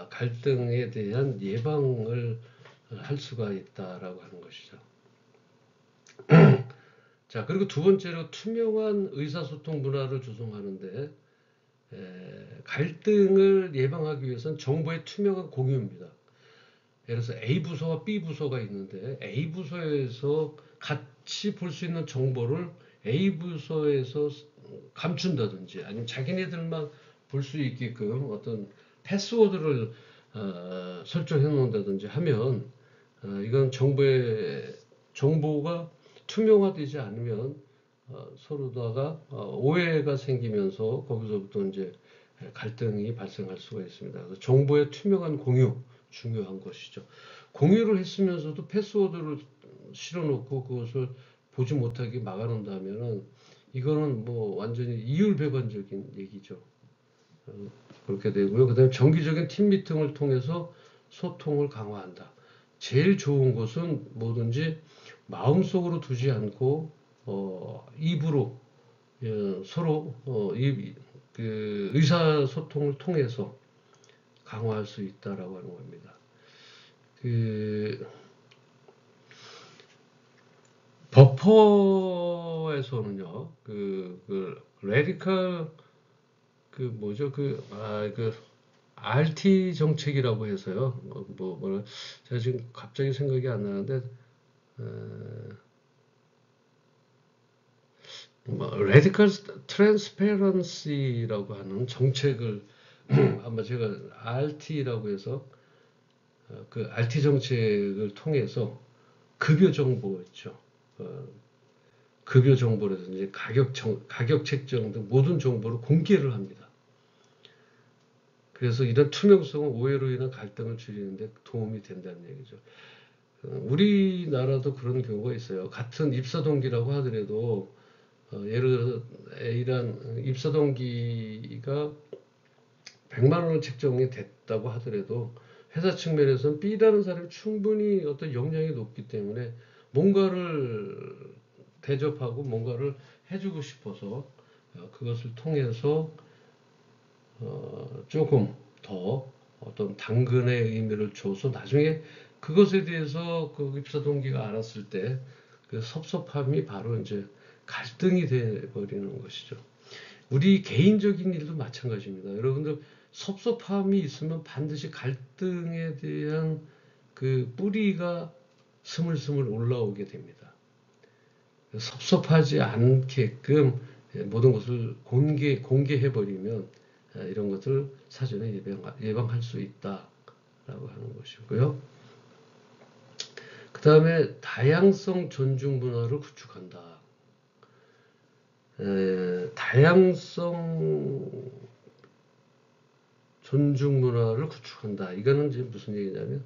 갈등에 대한 예방을 할 수가 있다라고 하는 것이죠. 자, 그리고 두 번째로 투명한 의사소통 문화를 조성하는데 갈등을 예방하기 위해서는 정보의 투명한 공유입니다. 예를 들어서 A 부서와 B 부서가 있는데 A 부서에서 같이 볼 수 있는 정보를 A 부서에서 감춘다든지 아니면 자기네들만 볼 수 있게끔 어떤 패스워드를 설정해 놓는다든지 하면 이건 정보가 투명화되지 않으면 서로다가 오해가 생기면서 거기서부터 이제 갈등이 발생할 수가 있습니다. 그래서 정보의 투명한 공유 중요한 것이죠. 공유를 했으면서도 패스워드를 실어놓고 그것을 보지 못하게 막아놓는다면은 이거는 뭐 완전히 이율배반적인 얘기죠. 그렇게 되고요. 그다음에 정기적인 팀 미팅을 통해서 소통을 강화한다. 제일 좋은 것은 뭐든지 마음속으로 두지 않고 입으로 서로 그 의사소통을 통해서 강화할 수 있다라고 하는 겁니다. 그 버퍼에서는요, 그 레디컬 그 뭐죠 그 RT 정책이라고 해서요. 제가 지금 갑자기 생각이 안 나는데 레디컬 트랜스페런시라고 하는 정책을 아마 제가 RT라고 해서 그 RT 정책을 통해서 급여 정보 있죠. 급여 정보라든지 가격 책정 등 모든 정보를 공개를 합니다. 그래서 이런 투명성은 오해로 인한 갈등을 줄이는데 도움이 된다는 얘기죠. 우리나라도 그런 경우가 있어요. 같은 입사 동기라고 하더라도 예를 들어서 A란 입사 동기가 100만 원을 책정이 됐다고 하더라도 회사 측면에서는 B라는 사람이 충분히 어떤 역량이 높기 때문에 뭔가를 대접하고 뭔가를 해주고 싶어서 그것을 통해서 조금 더 어떤 당근의 의미를 줘서 나중에 그것에 대해서 그 입사 동기가 알았을 때 그 섭섭함이 바로 이제 갈등이 돼 버리는 것이죠. 우리 개인적인 일도 마찬가지입니다. 여러분들 섭섭함이 있으면 반드시 갈등에 대한 그 뿌리가 스물스물 올라오게 됩니다. 섭섭하지 않게끔 모든 것을 공개해버리면 이런 것을 사전에 예방할 수 있다라고 하는 것이고요. 그 다음에 다양성 존중 문화를 구축한다. 다양성 존중 문화를 구축한다. 이거는 이제 무슨 얘기냐면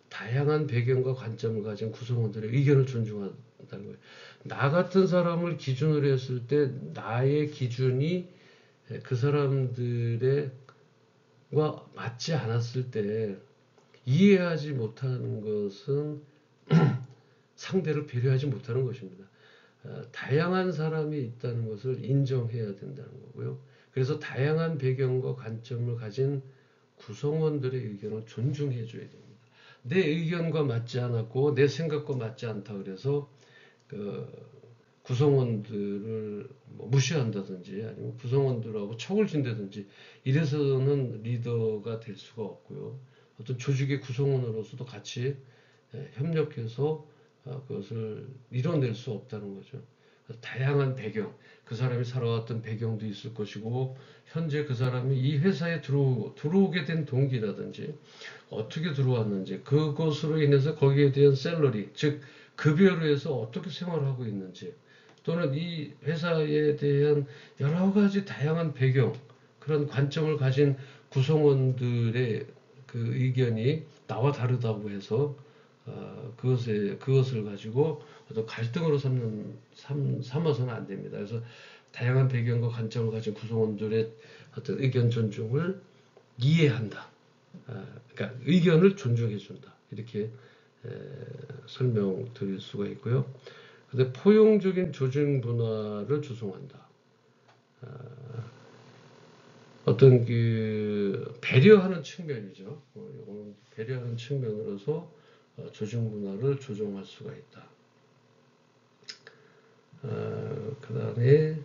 다양한 배경과 관점을 가진 구성원들의 의견을 존중한다는 거예요. 나 같은 사람을 기준으로 했을 때 나의 기준이 그 사람들과 맞지 않았을 때 이해하지 못하는 것은 상대를 배려하지 못하는 것입니다. 다양한 사람이 있다는 것을 인정해야 된다는 거고요. 그래서 다양한 배경과 관점을 가진 구성원들의 의견을 존중해 줘야 됩니다. 내 의견과 맞지 않았고 내 생각과 맞지 않다 그래서 그 구성원들을 뭐 무시한다든지 아니면 구성원들하고 척을 진다든지 이래서는 리더가 될 수가 없고요. 어떤 조직의 구성원으로서도 같이 협력해서 그것을 이뤄낼 수 없다는 거죠. 다양한 배경, 그 사람이 살아왔던 배경도 있을 것이고 현재 그 사람이 이 회사에 들어오게 된 동기라든지 어떻게 들어왔는지 그것으로 인해서 거기에 대한 샐러리, 즉 급여로 해서 어떻게 생활하고 있는지 또는 이 회사에 대한 여러 가지 다양한 배경, 그런 관점을 가진 구성원들의 그 의견이 나와 다르다고 해서 그것을 가지고 어떤 갈등으로 삼아서는 안 됩니다. 그래서 다양한 배경과 관점을 가진 구성원들의 어떤 의견 존중을 이해한다. 그러니까 의견을 존중해준다. 이렇게 설명드릴 수가 있고요. 근데 포용적인 조직 문화를 조성한다. 어떤 그 배려하는 측면이죠. 이거는 배려하는 측면으로서 조직 문화를 조정할 수가 있다. 그 다음에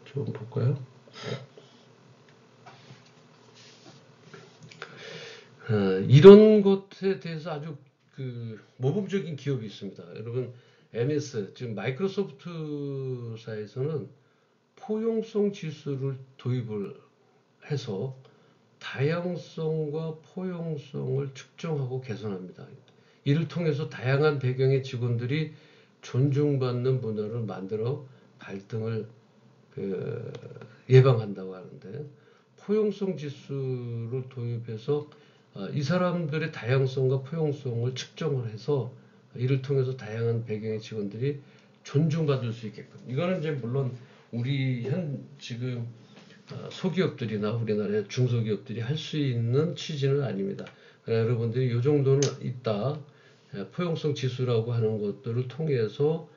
좀 볼까요? 이런 것에 대해서 아주 그 모범적인 기업이 있습니다. 여러분 MS 지금 마이크로소프트사에서는 포용성 지수를 도입을 해서 다양성과 포용성을 측정하고 개선합니다. 이를 통해서 다양한 배경의 직원들이 존중받는 문화를 만들어 갈등을 예방한다고 하는데 포용성 지수를 도입해서 이 사람들의 다양성과 포용성을 측정을 해서 이를 통해서 다양한 배경의 직원들이 존중받을 수 있게끔 이거는 이제 물론 우리 지금 소기업들이나 우리나라의 중소기업들이 할 수 있는 취지는 아닙니다. 여러분들이 이 정도는 있다. 포용성 지수라고 하는 것들을 통해서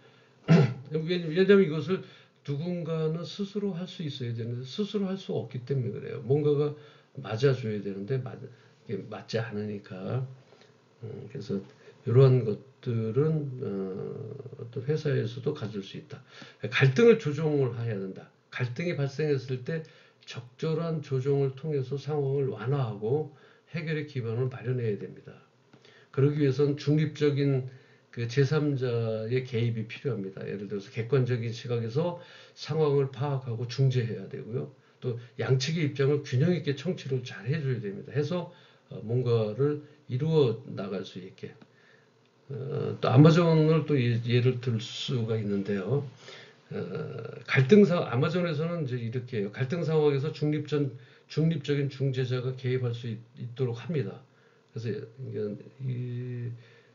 왜냐하면 이것을 누군가는 스스로 할 수 있어야 되는데 스스로 할 수 없기 때문에 그래요. 뭔가가 맞아줘야 되는데 맞지 않으니까. 그래서 이러한 것들은 어떤 회사에서도 가질 수 있다. 갈등을 조정을 해야 된다. 갈등이 발생했을 때 적절한 조정을 통해서 상황을 완화하고 해결의 기반을 마련해야 됩니다. 그러기 위해서는 중립적인 그 제3자의 개입이 필요합니다. 예를 들어서 객관적인 시각에서 상황을 파악하고 중재해야 되고요. 또 양측의 입장을 균형 있게 청취를 잘 해줘야 됩니다. 해서 뭔가를 이루어 나갈 수 있게. 또 아마존을 또 예를 들 수가 있는데요. 아마존에서는 이제 이렇게 해요. 갈등 상황에서 중립적인 중재자가 개입할 수 있도록 합니다. 그래서 이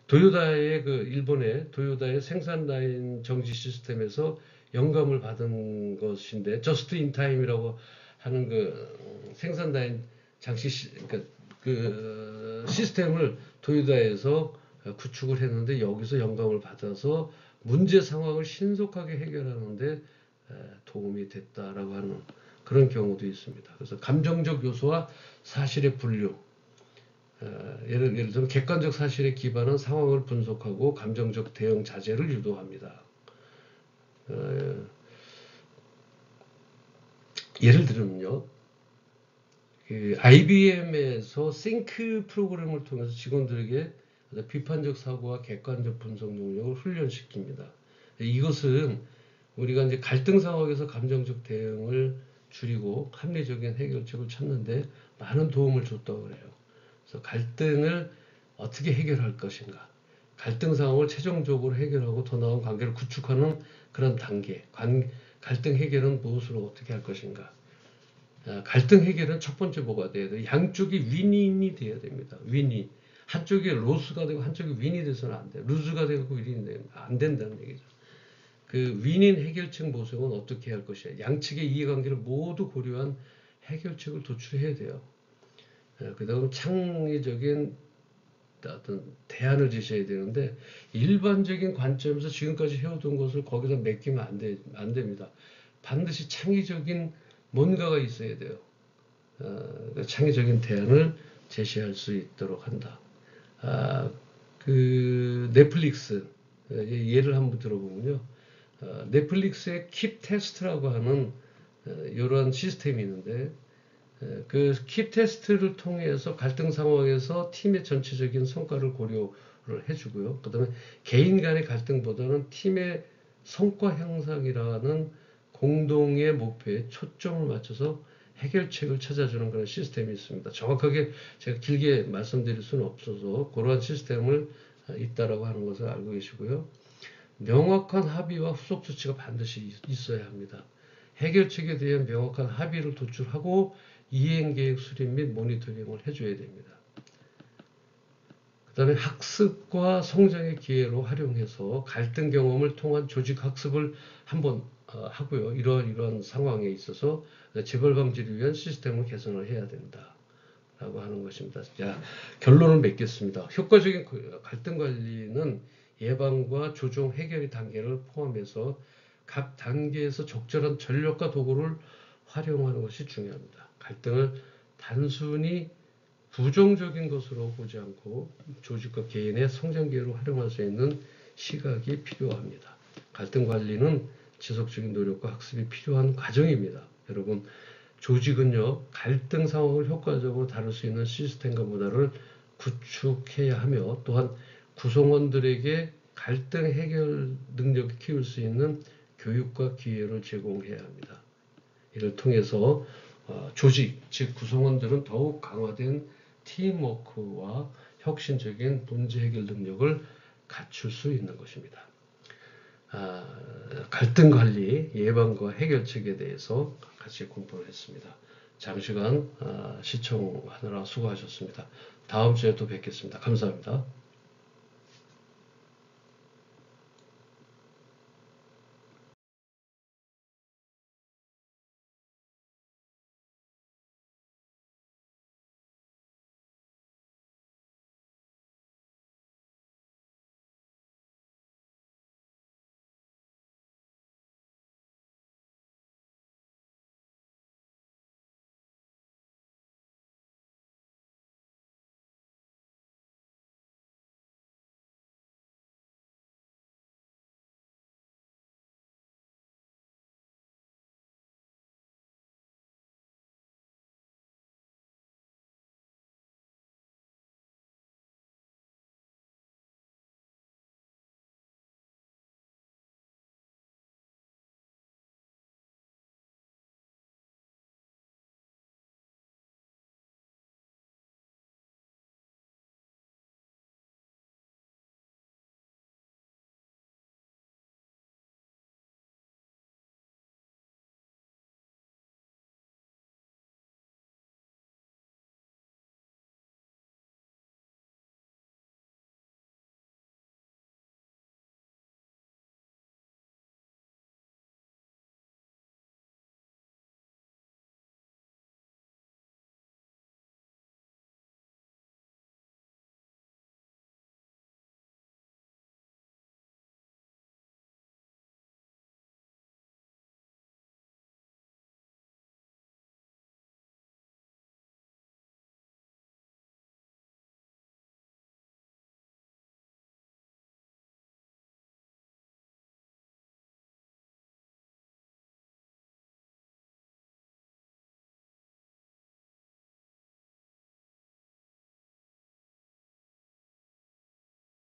도요타의 일본의 도요타의 생산 라인 정지 시스템에서 영감을 받은 것인데 저스트 인 타임이라고 하는 그 생산 라인 그러니까 그 시스템을 도요타에서 구축을 했는데 여기서 영감을 받아서 문제 상황을 신속하게 해결하는데 도움이 됐다라고 하는 그런 경우도 있습니다. 그래서 감정적 요소와 사실의 분류. 예를 들면 객관적 사실에 기반한 상황을 분석하고 감정적 대응 자제를 유도합니다. 예를 들면요, 그 IBM에서 싱크 프로그램을 통해서 직원들에게 비판적 사고와 객관적 분석 능력을 훈련시킵니다. 이것은 우리가 이제 갈등 상황에서 감정적 대응을 줄이고 합리적인 해결책을 찾는데 많은 도움을 줬다고 그래요. 그래서 갈등을 어떻게 해결할 것인가, 갈등 상황을 최종적으로 해결하고 더 나은 관계를 구축하는 그런 단계, 갈등 해결은 무엇으로 어떻게 할 것인가. 갈등 해결은 첫 번째 뭐가 돼야 돼요? 양쪽이 윈윈이 돼야 됩니다. 윈윈. 한쪽이 로스가 되고 한쪽이 윈이 돼서는 안 돼요. 루즈가 되고 윈이 되면 안 된다는 얘기죠. 그 윈윈 해결책 모색은 어떻게 할 것이냐. 양측의 이해관계를 모두 고려한 해결책을 도출해야 돼요. 그다음 창의적인 어떤 대안을 제시해야 되는데 일반적인 관점에서 지금까지 해오던 것을 거기다 맡기면 안 됩니다. 반드시 창의적인 뭔가가 있어야 돼요. 창의적인 대안을 제시할 수 있도록 한다. 그 넷플릭스 예를 한번 들어보면요. 넷플릭스의 킵 테스트라고 하는 이러한 시스템이 있는데 그 킵 테스트를 통해서 갈등 상황에서 팀의 전체적인 성과를 고려를 해주고요. 그 다음에 개인 간의 갈등보다는 팀의 성과 향상이라는 공동의 목표에 초점을 맞춰서 해결책을 찾아주는 그런 시스템이 있습니다. 정확하게 제가 길게 말씀드릴 수는 없어서 그러한 시스템을 있다라고 하는 것을 알고 계시고요. 명확한 합의와 후속 조치가 반드시 있어야 합니다. 해결책에 대한 명확한 합의를 도출하고 이행계획 수립 및 모니터링을 해줘야 됩니다. 그 다음에 학습과 성장의 기회로 활용해서 갈등 경험을 통한 조직 학습을 한번 하고요. 이러한 상황에 있어서 재발 방지를 위한 시스템을 개선을 해야 된다. 라고 하는 것입니다. 자, 결론을 맺겠습니다. 효과적인 갈등 관리는 예방과 조정, 해결의 단계를 포함해서 각 단계에서 적절한 전력과 도구를 활용하는 것이 중요합니다. 갈등을 단순히 부정적인 것으로 보지 않고 조직과 개인의 성장 기회로 활용할 수 있는 시각이 필요합니다. 갈등 관리는 지속적인 노력과 학습이 필요한 과정입니다. 여러분, 조직은요, 갈등 상황을 효과적으로 다룰 수 있는 시스템과 문화를 구축해야 하며 또한 구성원들에게 갈등 해결 능력을 키울 수 있는 교육과 기회를 제공해야 합니다. 이를 통해서 조직, 즉 구성원들은 더욱 강화된 팀워크와 혁신적인 문제 해결 능력을 갖출 수 있는 것입니다. 갈등 관리, 예방과 해결책에 대해서 같이 공부를 했습니다. 장시간 시청하느라 수고하셨습니다. 다음 주에 또 뵙겠습니다. 감사합니다.